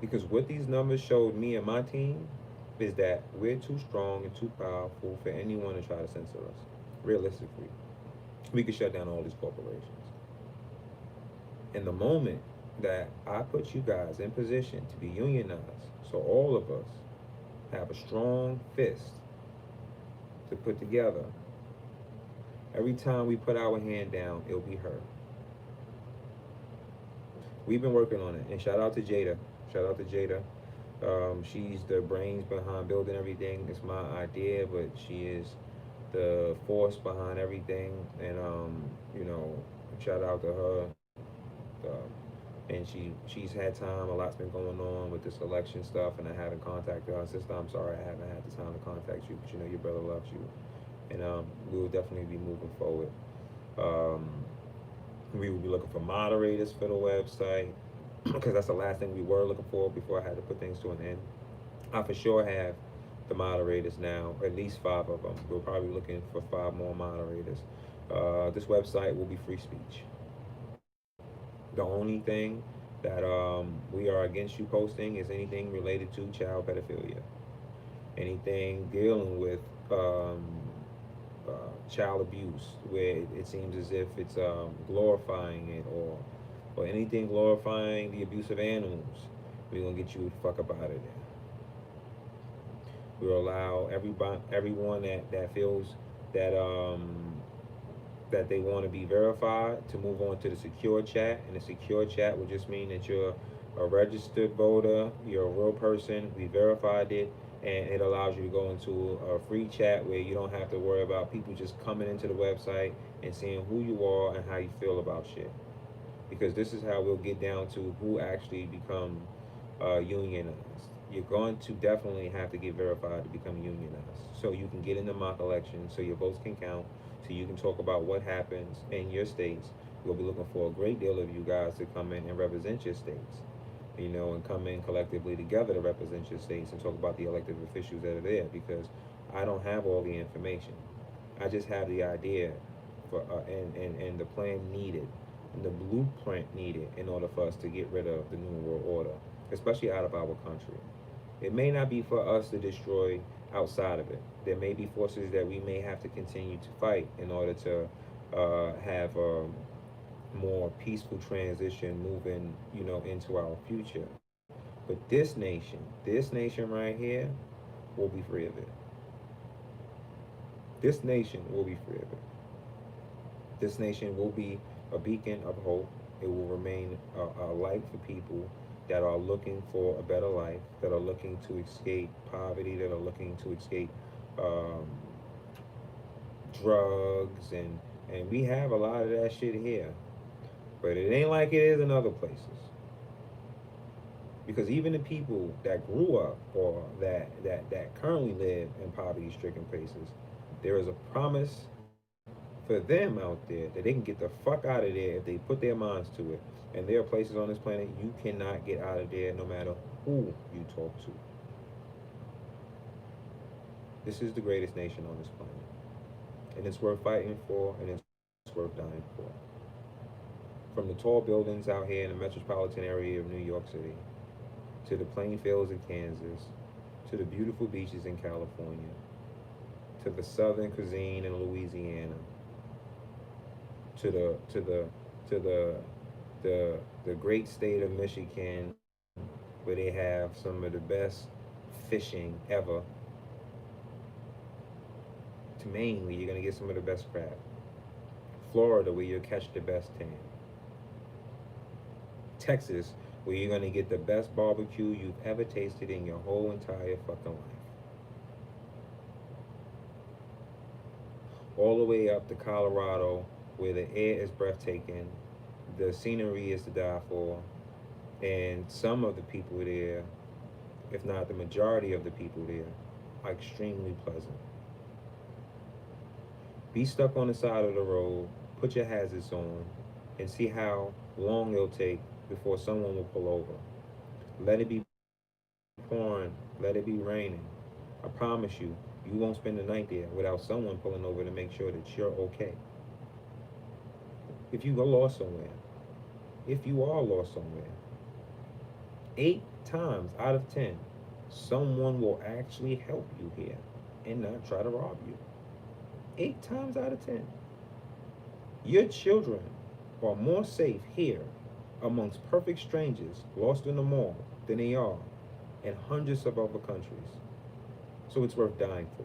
Because what these numbers showed me and my team is that we're too strong and too powerful for anyone to try to censor us. Realistically, we could shut down all these corporations. In the moment that I put you guys in position to be unionized, so all of us have a strong fist to put together, every time we put our hand down, it'll be heard. We've been working on it, and shout out to Jada. Shout out to Jada. She's the brains behind building everything. It's my idea, but she is the force behind everything. And shout out to her. And she's had time. A lot's been going on with this election stuff, and I haven't contacted her. Sister, I'm sorry I haven't had the time to contact you, but you know your brother loves you, and we will definitely be moving forward. Um, we will be looking for moderators for the website because that's the last thing we were looking for before I had to put things to an end. I for sure have the moderators now, at least 5 of them. We're probably looking for 5 more moderators. This website will be free speech. The only thing that we are against you posting is anything related to child pedophilia, anything dealing with uh, child abuse, where it seems as if it's glorifying it, or anything glorifying the abuse of animals. We're gonna get you the fuck up out of there. We'll allow everyone that feels that that they want to be verified to move on to the secure chat. And the secure chat would just mean that you're a registered voter, you're a real person, we verified it, and it allows you to go into a free chat where you don't have to worry about people just coming into the website and seeing who you are and how you feel about shit. Because this is how we'll get down to who actually become unionized. You're going to definitely have to get verified to become unionized, so you can get in the mock election, so your votes can count, so you can talk about what happens in your states. We'll be looking for a great deal of you guys to come in and represent your states, and come in collectively together to represent your states and talk about the elected officials that are there, because I don't have all the information. I just have the idea for and the plan needed and the blueprint needed in order for us to get rid of the New World Order, especially out of our country. It may not be for us to destroy outside of it. There may be forces that we may have to continue to fight in order to have a more peaceful transition moving, into our future. But this nation right here, will be free of it. This nation will be free of it. This nation will be a beacon of hope. It will remain a light for people that are looking for a better life, that are looking to escape poverty, that are looking to escape um, drugs, and we have a lot of that shit here, but it ain't like it is in other places. Because even the people that grew up or that currently live in poverty-stricken places, there is a promise for them out there that they can get the fuck out of there if they put their minds to it. And there are places on this planet you cannot get out of there no matter who you talk to. This is the greatest nation on this planet. And it's worth fighting for, and it's worth dying for. From the tall buildings out here in the metropolitan area of New York City, to the plain fields of Kansas, to the beautiful beaches in California, to the southern cuisine in Louisiana, to the great state of Michigan, where they have some of the best fishing ever, to Maine, where you're gonna get some of the best crab, Florida, where you'll catch the best tan, Texas, where you're gonna get the best barbecue you've ever tasted in your whole entire fucking life, all the way up to Colorado, where the air is breathtaking, the scenery is to die for, and some of the people there, if not the majority of the people there, are extremely pleasant. Be stuck on the side of the road, put your hazards on, and see how long it'll take before someone will pull over. Let it be pouring, let it be raining. I promise you, you won't spend the night there without someone pulling over to make sure that you're okay. If you go lost somewhere, if you are lost somewhere, 8 times out of 10, someone will actually help you here and not try to rob you. 8 times out of 10. Your children are more safe here amongst perfect strangers lost in the mall than they are in hundreds of other countries. So it's worth dying for.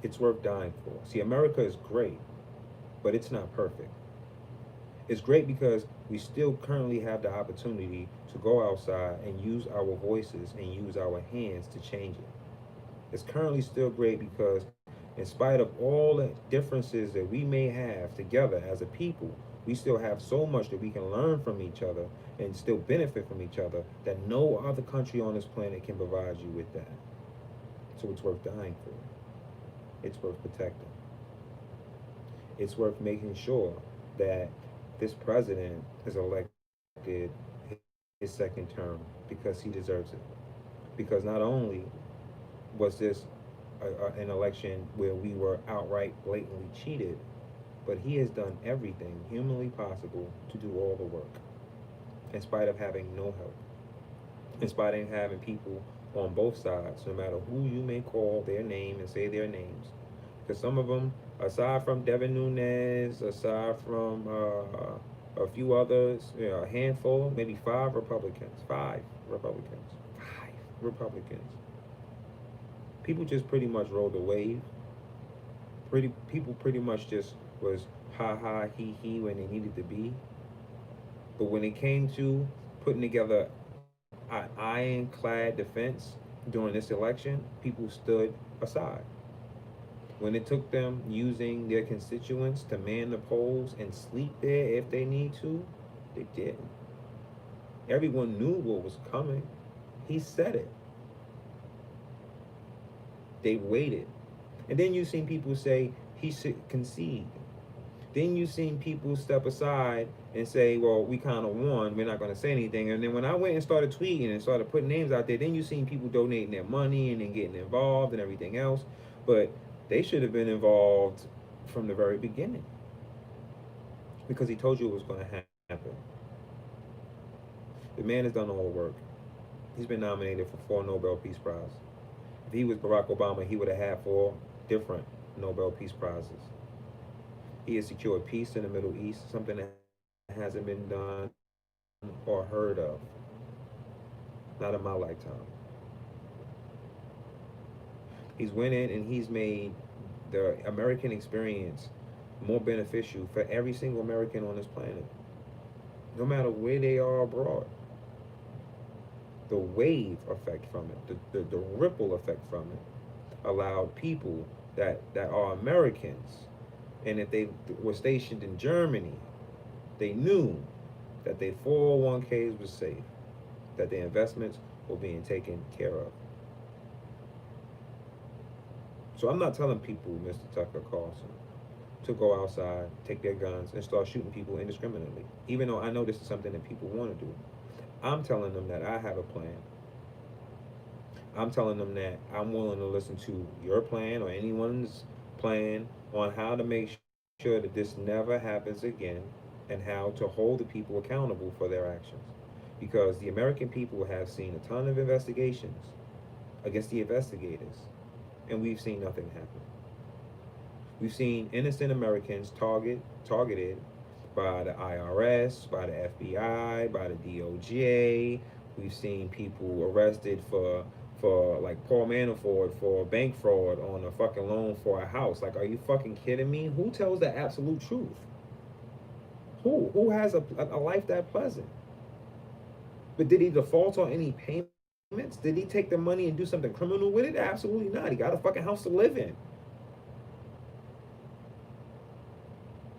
It's worth dying for. See, America is great, but it's not perfect. It's great because we still currently have the opportunity to go outside and use our voices and use our hands to change it. It's currently still great because in spite of all the differences that we may have together as a people, we still have so much that we can learn from each other and still benefit from each other that no other country on this planet can provide you with that. So it's worth dying for. It's worth protecting. It's worth making sure that this president is elected his second term because he deserves it. Because not only was this an election where we were outright blatantly cheated, but he has done everything humanly possible to do all the work, in spite of having no help, in spite of having people on both sides, no matter who you may call their name and say their names. Because some of them, aside from Devin Nunes, aside from a few others, a handful, maybe 5 Republicans, 5 Republicans, 5 Republicans. People just pretty much rolled the wave. People pretty much just was ha ha he he when they needed to be. But when it came to putting together an ironclad defense during this election, people stood aside. When it took them using their constituents to man the polls and sleep there if they need to, they didn't. Everyone knew what was coming. He said it. They waited. And then you've seen people say he should concede. Then you've seen people step aside and say, well, we kind of won. We're not going to say anything. And then when I went and started tweeting and started putting names out there, then you've seen people donating their money and then getting involved and everything else. But they should have been involved from the very beginning because he told you it was going to happen. The man has done all the work. He's been nominated for 4 Nobel Peace Prizes. If he was Barack Obama, he would have had 4 different Nobel Peace Prizes. He has secured peace in the Middle East, something that hasn't been done or heard of. Not in my lifetime. He's went in and he's made the American experience more beneficial for every single American on this planet, no matter where they are abroad. The wave effect from it, the ripple effect from it, allowed people that are Americans, and if they were stationed in Germany, they knew that their 401ks were safe. that their investments were being taken care of. So I'm not telling people, Mr. Tucker Carlson, to go outside, take their guns, and start shooting people indiscriminately, even though I know this is something that people want to do. I'm telling them that I have a plan. I'm telling them that I'm willing to listen to your plan or anyone's plan on how to make sure that this never happens again and how to hold the people accountable for their actions. Because the American people have seen a ton of investigations against the investigators, and we've seen nothing happen. We've seen innocent Americans targeted by the IRS, by the FBI, by the DOJ. We've seen people arrested for like Paul Manafort for bank fraud on a fucking loan for a house. Like, are you fucking kidding me? Who tells the absolute truth? Who has a life that pleasant? But did he default on any payments? Did he take the money and do something criminal with it? Absolutely not. He got a fucking house to live in.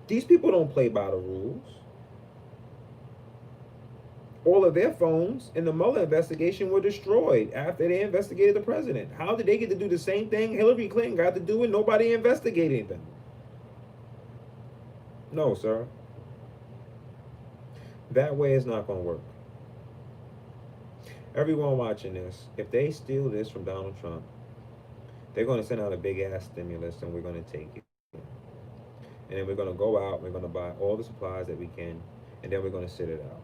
These people don't play by the rules. All of their phones in the Mueller investigation were destroyed after they investigated the president. How did they get to do the same thing Hillary Clinton got to do and nobody investigated them? No, sir. That way is not going to work. Everyone watching this, if they steal this from Donald Trump, they're going to send out a big ass stimulus and we're going to take it. And then we're going to go out, we're going to buy all the supplies that we can, and then we're going to sit it out.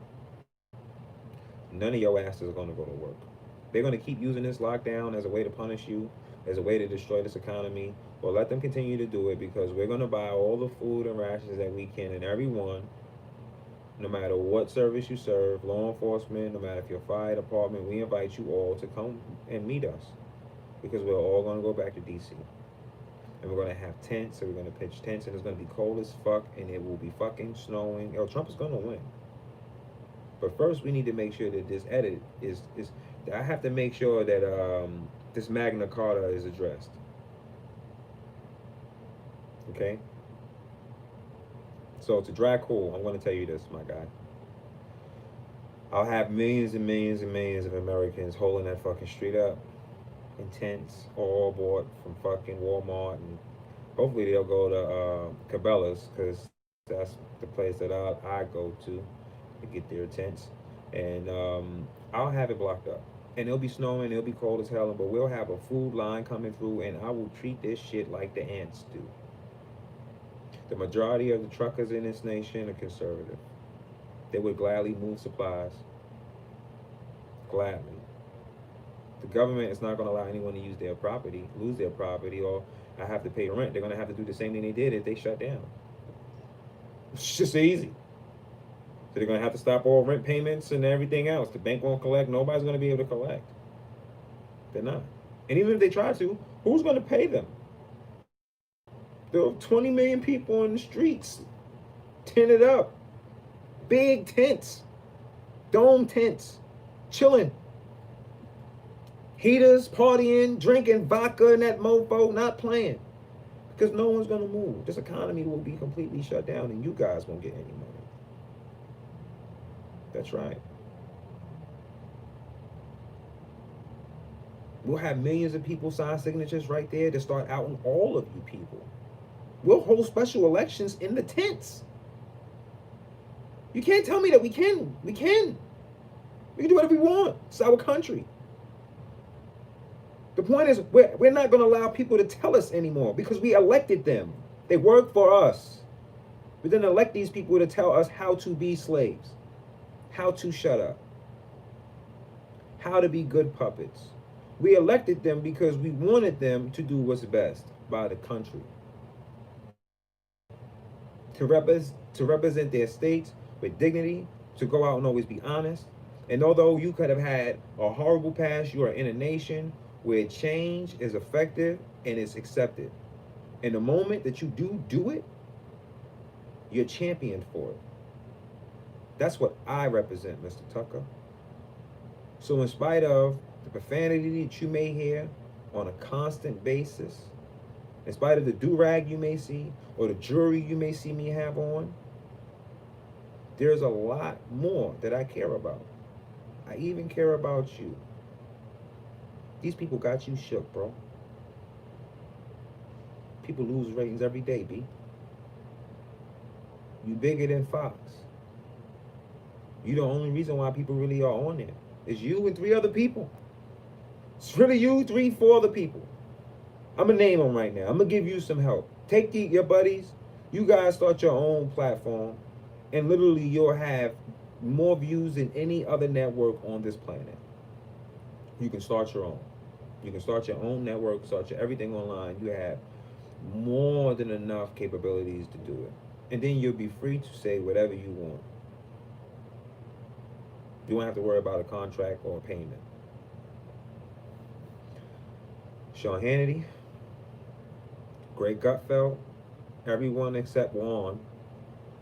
None of your asses are going to go to work. They're going to keep using this lockdown as a way to punish you, as a way to destroy this economy. Well, let them continue to do it because we're going to buy all the food and rations that we can, and everyone, no matter what service you serve, law enforcement, no matter if you're a fire department, we invite you all to come and meet us because we're all going to go back to DC. And we're going to have tents, and we're going to pitch tents, and it's going to be cold as fuck, and it will be fucking snowing. Yo, Trump is going to win. But first, we need to make sure that this edit is I have to make sure that this Magna Carta is addressed. Okay? So to dry cool, I'm going to tell you this, my guy. I'll have millions and millions and millions of Americans holding that fucking street up in tents, all bought from fucking Walmart, and hopefully they'll go to Cabela's because that's the place that I go to get their tents, and I'll have it blocked up, and it'll be snowing, it'll be cold as hell, but we'll have a food line coming through, and I will treat this shit like the ants do. The majority of the truckers in this nation are conservative. They would gladly move supplies, gladly. The government is not going to allow anyone to use their property, lose their property, or I have to pay rent. They're going to have to do the same thing they did if they shut down. It's just easy. So they're going to have to stop all rent payments and everything else. The bank won't collect. Nobody's going to be able to collect. They're not. And even if they try to, who's going to pay them? There are 20 million people in the streets, tented up. Big tents. Dome tents. Chilling. Heaters, partying, drinking vodka and that mofo, not playing. Because no one's going to move. This economy will be completely shut down and you guys won't get any money. That's right. We'll have millions of people sign signatures right there to start outing all of you people. We'll hold special elections in the tents. You can't tell me that we can. We can. We can do whatever we want. It's our country. The point is, we're not going to allow people to tell us anymore because we elected them. They work for us. We didn't elect these people to tell us how to be slaves. How to shut up, how to be good puppets. We elected them because we wanted them to do what's best by the country. To represent their states with dignity, to go out and always be honest. And although you could have had a horrible past, you are in a nation where change is effective and it's accepted. And the moment that you do it, you're championed for it. That's what I represent, Mr. Tucker. So in spite of the profanity that you may hear on a constant basis, in spite of the do-rag you may see, or the jewelry you may see me have on, there's a lot more that I care about. I even care about you. These people got you shook, bro. People lose ratings every day, B. You bigger than Fox. You the only reason why people really are on there. It's you and three other people. It's really you, three, four other people. I'm gonna name them right now. I'm gonna give you some help. Take your buddies. You guys start your own platform, and literally you'll have more views than any other network on this planet. You can start your own. You can start your own network, start your everything online. You have more than enough capabilities to do it. And then you'll be free to say whatever you want. You don't have to worry about a contract or a payment. Sean Hannity, Greg Gutfeld, everyone except Juan.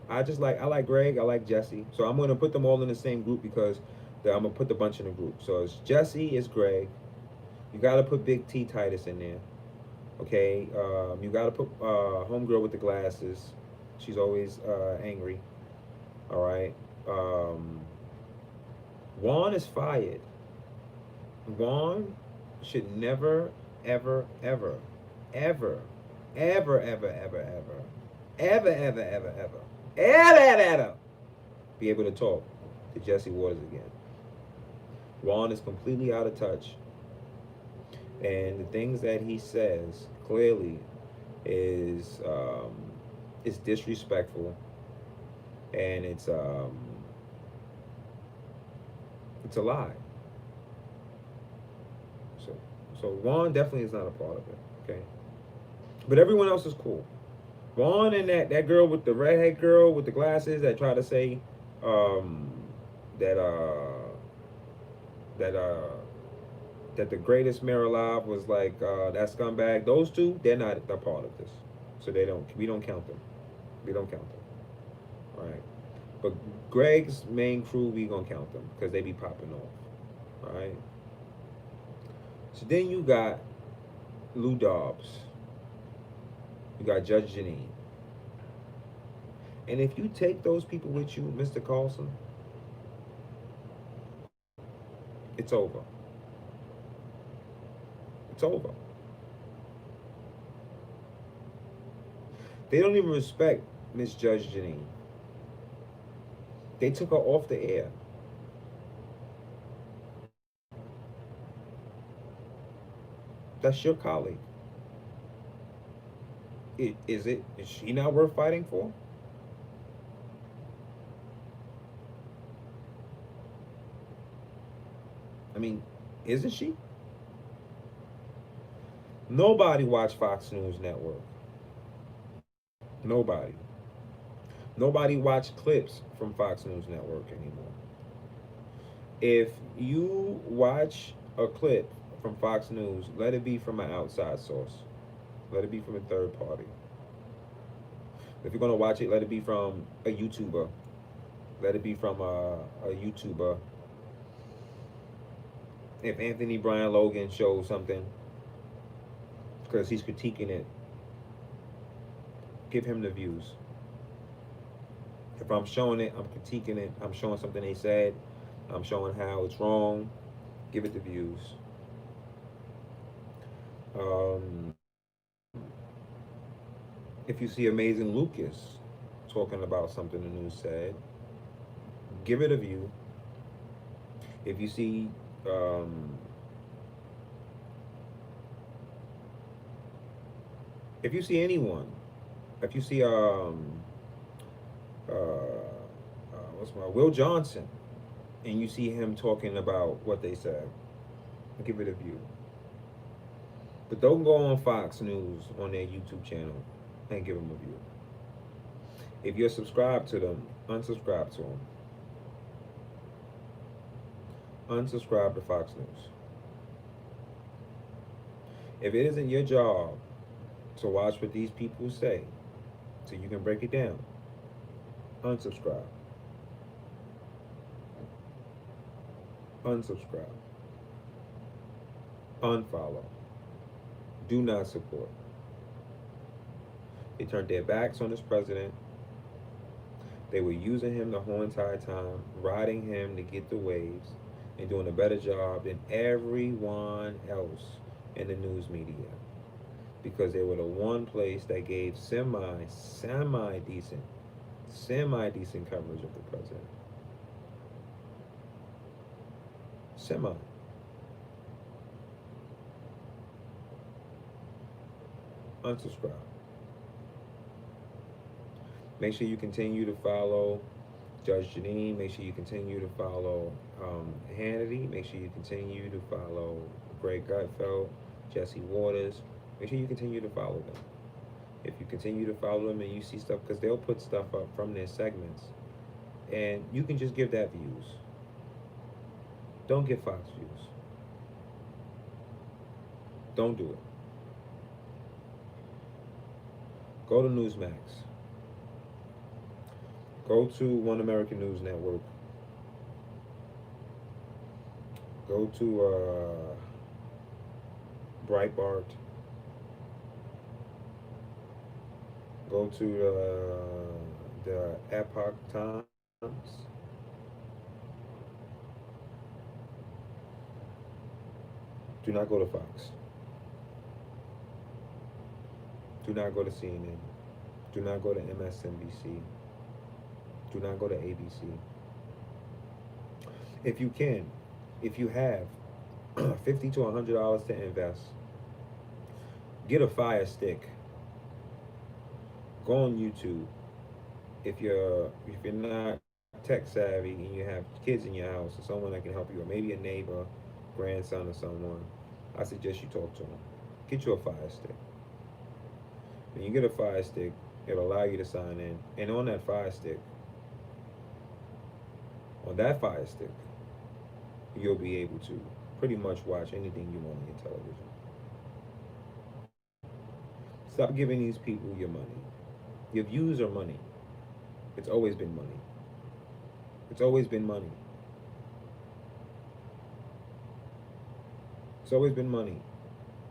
I like Greg, I like Jesse. So I'm gonna put them all in the same group because I'm gonna put the bunch in a group. So it's Jesse, it's Greg. You gotta put Big T Titus in there. Okay, you gotta put homegirl with the glasses. She's always angry. All right. Juan is fired. Juan should never, ever, ever, ever, ever, ever, ever, ever, ever, ever, ever, ever, ever, ever be able to talk to Jesse Waters again. Juan is completely out of touch. And the things that he says clearly is disrespectful, and it's a lie. So Juan definitely is not a part of it. Okay, but everyone else is cool. Juan and that girl with the redhead girl with the glasses that tried to say um, that that that the greatest mayor alive was like that scumbag. Those two, they're not a part of this, so we don't count them. We don't count them. All right, but Greg's main crew, we gonna count them because they be popping off. All right. So then you got Lou Dobbs. You got Judge Janine. And if you take those people with you, Mr. Carlson, it's over. It's over. They don't even respect Miss Judge Janine. They took her off the air. That's your colleague. Is she not worth fighting for? I mean, isn't she? Nobody watch Fox News Network. Nobody. Nobody watch clips from Fox News Network anymore. If you watch a clip from Fox News, let it be from an outside source. Let it be from a third party. If you're gonna watch it, let it be from a YouTuber. Let it be from a YouTuber. If Anthony Brian Logan shows something, because he's critiquing it, give him the views. If I'm showing it, I'm critiquing it, I'm showing something they said, I'm showing how it's wrong, give it the views. If you see Amazing Lucas talking about something the news said, give it a view. If you see anyone, if you see what's my Will Johnson, and you see him talking about what they said, give it a view. But don't go on Fox News on their YouTube channel and give them a view. If you're subscribed to them, unsubscribe to them. Unsubscribe to Fox News. If it isn't your job to watch what these people say so you can break it down, unsubscribe. Unsubscribe. Unfollow. Do not support. They turned their backs on this president. They were using him the whole entire time, riding him to get the waves, and doing a better job than everyone else in the news media, because they were the one place that gave semi decent coverage of the president. Semi. Unsubscribe. Make sure you continue to follow Judge Janine. Make sure you continue to follow Hannity. Make sure you continue to follow Greg Gutfeld, Jesse Waters. Make sure you continue to follow them. If you continue to follow them and you see stuff, because they'll put stuff up from their segments, and you can just give that views. Don't get Fox views. Don't do it. Go to Newsmax. Go to One American News Network. Go to Breitbart. Go to the Epoch Times. Do not go to Fox. Do not go to CNN. Do not go to MSNBC. Do not go to ABC. If you can, if you have $50 to $100 to invest, get a Fire Stick. Go on YouTube. If you're not tech savvy and you have kids in your house or someone that can help you, or maybe a neighbor, grandson, or someone, I suggest you talk to them. Get you a Fire Stick. When you get a Fire Stick, it'll allow you to sign in, and on that Fire Stick, you'll be able to pretty much watch anything you want on your television. Stop giving these people your money. Your views are money. It's always been money. It's always been money. It's always been money.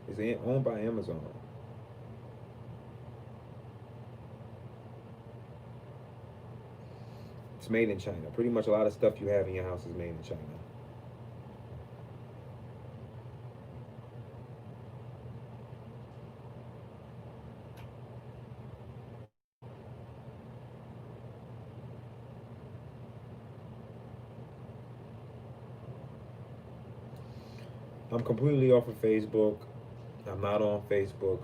It's owned by Amazon. It's made in China. Pretty much a lot of stuff you have in your house is made in China. I'm completely off of Facebook. I'm not on Facebook.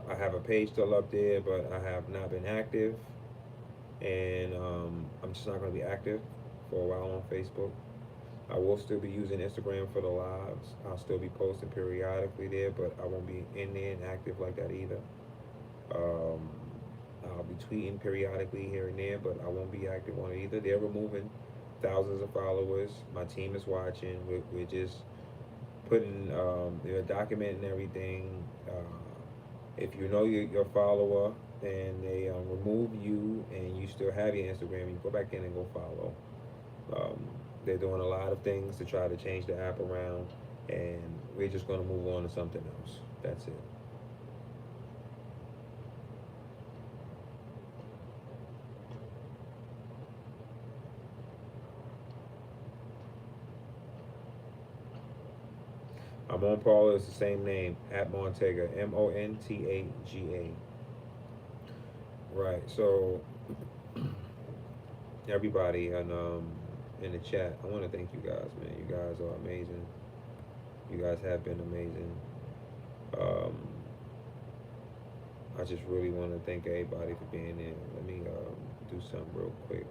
I have a page still up there, but I have not been active. And I'm just not going to be active for a while on Facebook. I will still be using Instagram for the lives. I'll still be posting periodically there, but I won't be in there and active like that either. Um, I'll be tweeting periodically here and there, but I won't be active on it either. They're removing thousands of followers. My team is watching. We're just putting, they're documenting everything. If you know your follower and they remove you and you still have your Instagram, you go back in and go follow. They're doing a lot of things to try to change the app around, and we're just going to move on to something else. That's it. I'm on Paula. It's the same name, at Montaga, Montaga. Right. So everybody and in the chat, I want to thank you guys, man. You guys are amazing. You guys have been amazing. Um, I just really want to thank everybody for being there. Let me do something real quick.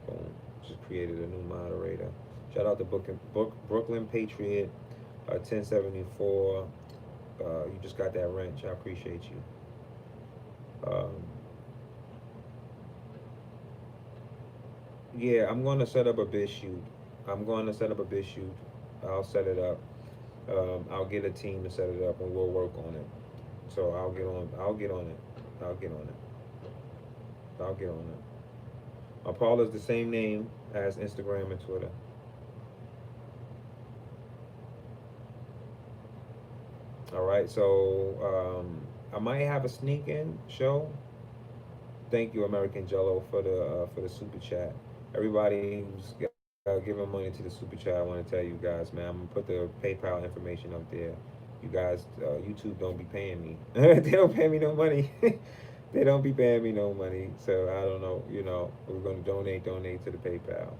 Boom. Just created a new moderator. Shout out to Brooklyn Patriot, 1074. You just got that wrench. I appreciate you. Yeah, I'm going to set up a bid shoot. I'll set it up. I'll get a team to set it up, and we'll work on it. So I'll get on it. I'll get on it. Paul is the same name as Instagram and Twitter. All right, so I might have a sneak in show. Thank you, American Jello, for the super chat. Everybody who's giving money to the super chat, I want to tell you guys, man, I'm gonna put the PayPal information up there. You guys, YouTube don't be paying me. They don't pay me no money. They don't be paying me no money. So I don't know. We're gonna donate to the PayPal.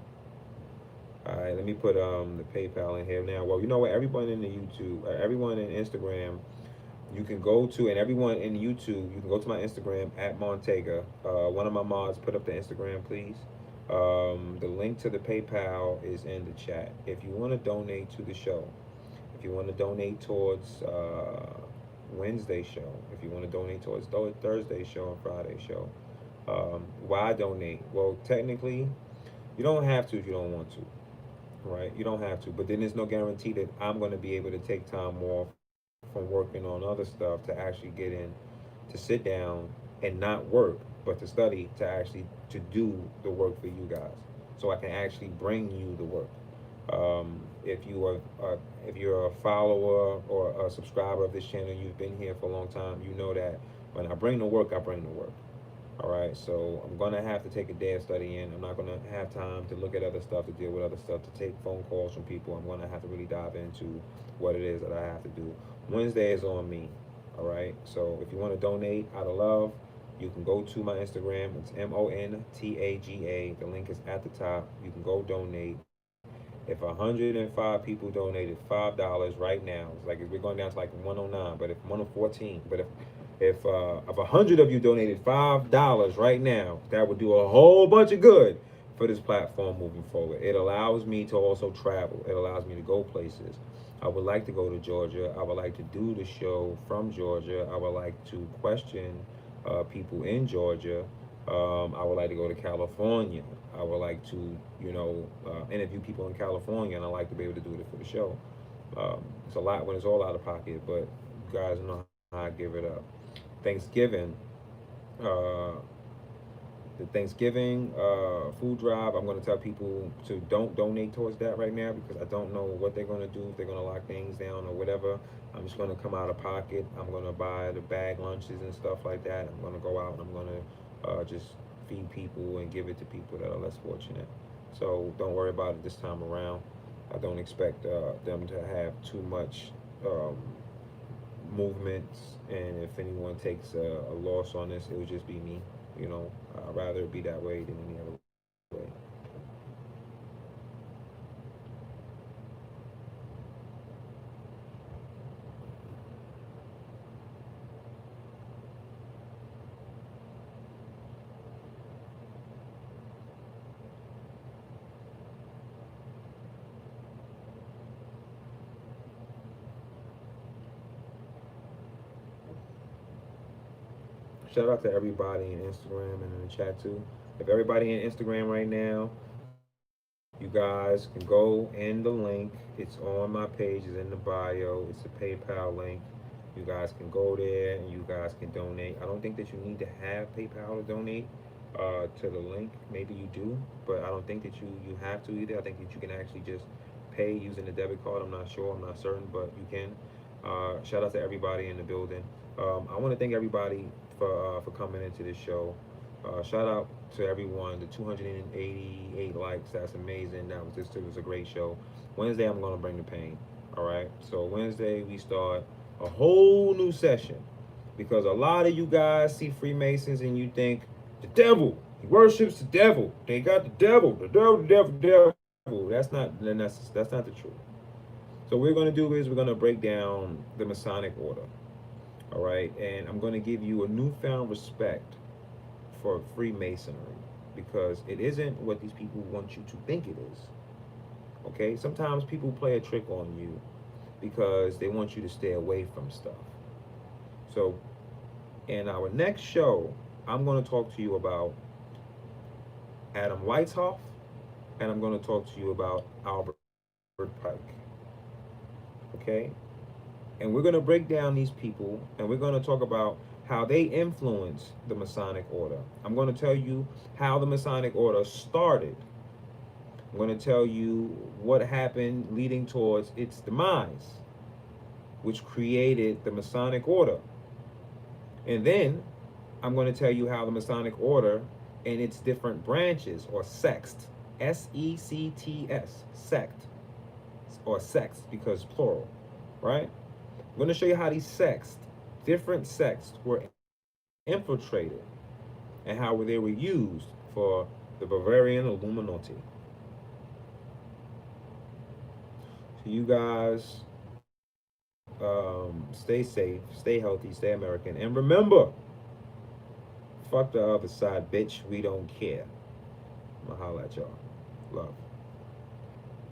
All right, let me put the PayPal in here now. Well, you know what? Everyone in the YouTube, everyone in Instagram, you can go to, and everyone in YouTube, you can go to my Instagram at Montaga. One of my mods put up the Instagram, please. The link to the PayPal is in the chat. If you want to donate to the show, if you want to donate towards Wednesday show, if you want to donate towards Thursday show and Friday show, why donate? Well, technically, you don't have to if you don't want to, right? You don't have to, but then there's no guarantee that I'm going to be able to take time off from working on other stuff to actually get in, to sit down and not work, but to study, to actually to do the work for you guys, so I can actually bring you the work. If you are if you're a follower or a subscriber of this channel, you've been here for a long time, you know that when I bring the work, I bring the work. All right, so I'm gonna have to take a day of studying. I'm not gonna have time to look at other stuff, to deal with other stuff, to take phone calls from people. I'm gonna have to really dive into what it is that I have to do. Wednesday is on me. All right, so if you want to donate out of love, you can go to my Instagram. It's Montaga. The link is at the top. You can go donate. If 105 people donated $5 right now, it's like we're going down to like 109, but if 114, but if 100 of you donated $5 right now, that would do a whole bunch of good for this platform moving forward. It allows me to also travel. It allows me to go places. I would like to go to Georgia. I would like to do the show from Georgia. I would like to question people in Georgia. I would like to go to California. I would like to, interview people in California, and I like to be able to do it for the show. It's a lot when it's all out of pocket, but you guys know how I give it up. Thanksgiving, uh, the Thanksgiving food drive, I'm going to tell people to don't donate towards that right now because I don't know what they're going to do, if they're going to lock things down or whatever. I'm just going to come out of pocket. I'm going to buy the bag lunches and stuff like that. I'm going to go out and I'm going to just feed people and give it to people that are less fortunate. So don't worry about it this time around. I don't expect them to have too much movements, and if anyone takes a loss on this, it would just be me. I'd rather it be that way than any other way. Shout out to everybody in Instagram and in the chat too. If everybody in Instagram right now, you guys can go in the link. It's on my page, it's in the bio. It's a PayPal link. You guys can go there and you guys can donate. I don't think that you need to have PayPal to donate to the link. Maybe you do, but I don't think that you have to either. I think that you can actually just pay using the debit card. I'm not sure. I'm not certain, but you can. Shout out to everybody in the building. I want to thank everybody for coming into this show. Shout out to everyone. The 288 likes. That's amazing. This was a great show. Wednesday I'm gonna bring the pain. All right. So Wednesday we start a whole new session because a lot of you guys see Freemasons and you think the devil. He worships the devil. They got the devil. The devil. The devil. The devil. That's not the truth. So what we're gonna do is we're gonna break down the Masonic order. All right, and I'm going to give you a newfound respect for Freemasonry because it isn't what these people want you to think it is. Okay, sometimes people play a trick on you because they want you to stay away from stuff. So, in our next show, I'm going to talk to you about Adam Weishaupt, and I'm going to talk to you about Albert Pike. Okay, and we're going to break down these people and we're going to talk about how they influence the Masonic order. I'm going to tell you how the Masonic order started. I'm going to tell you what happened leading towards its demise, which created the Masonic order. And then I'm going to tell you how the Masonic order and its different branches or sects S-E-C-T-S, sect, or sects because plural, right? I'm going to show you how these sects, different sects, were infiltrated and how they were used for the Bavarian Illuminati. So you guys, stay safe, stay healthy, stay American, and remember, fuck the other side, bitch. We don't care. I'ma holla at y'all. Love.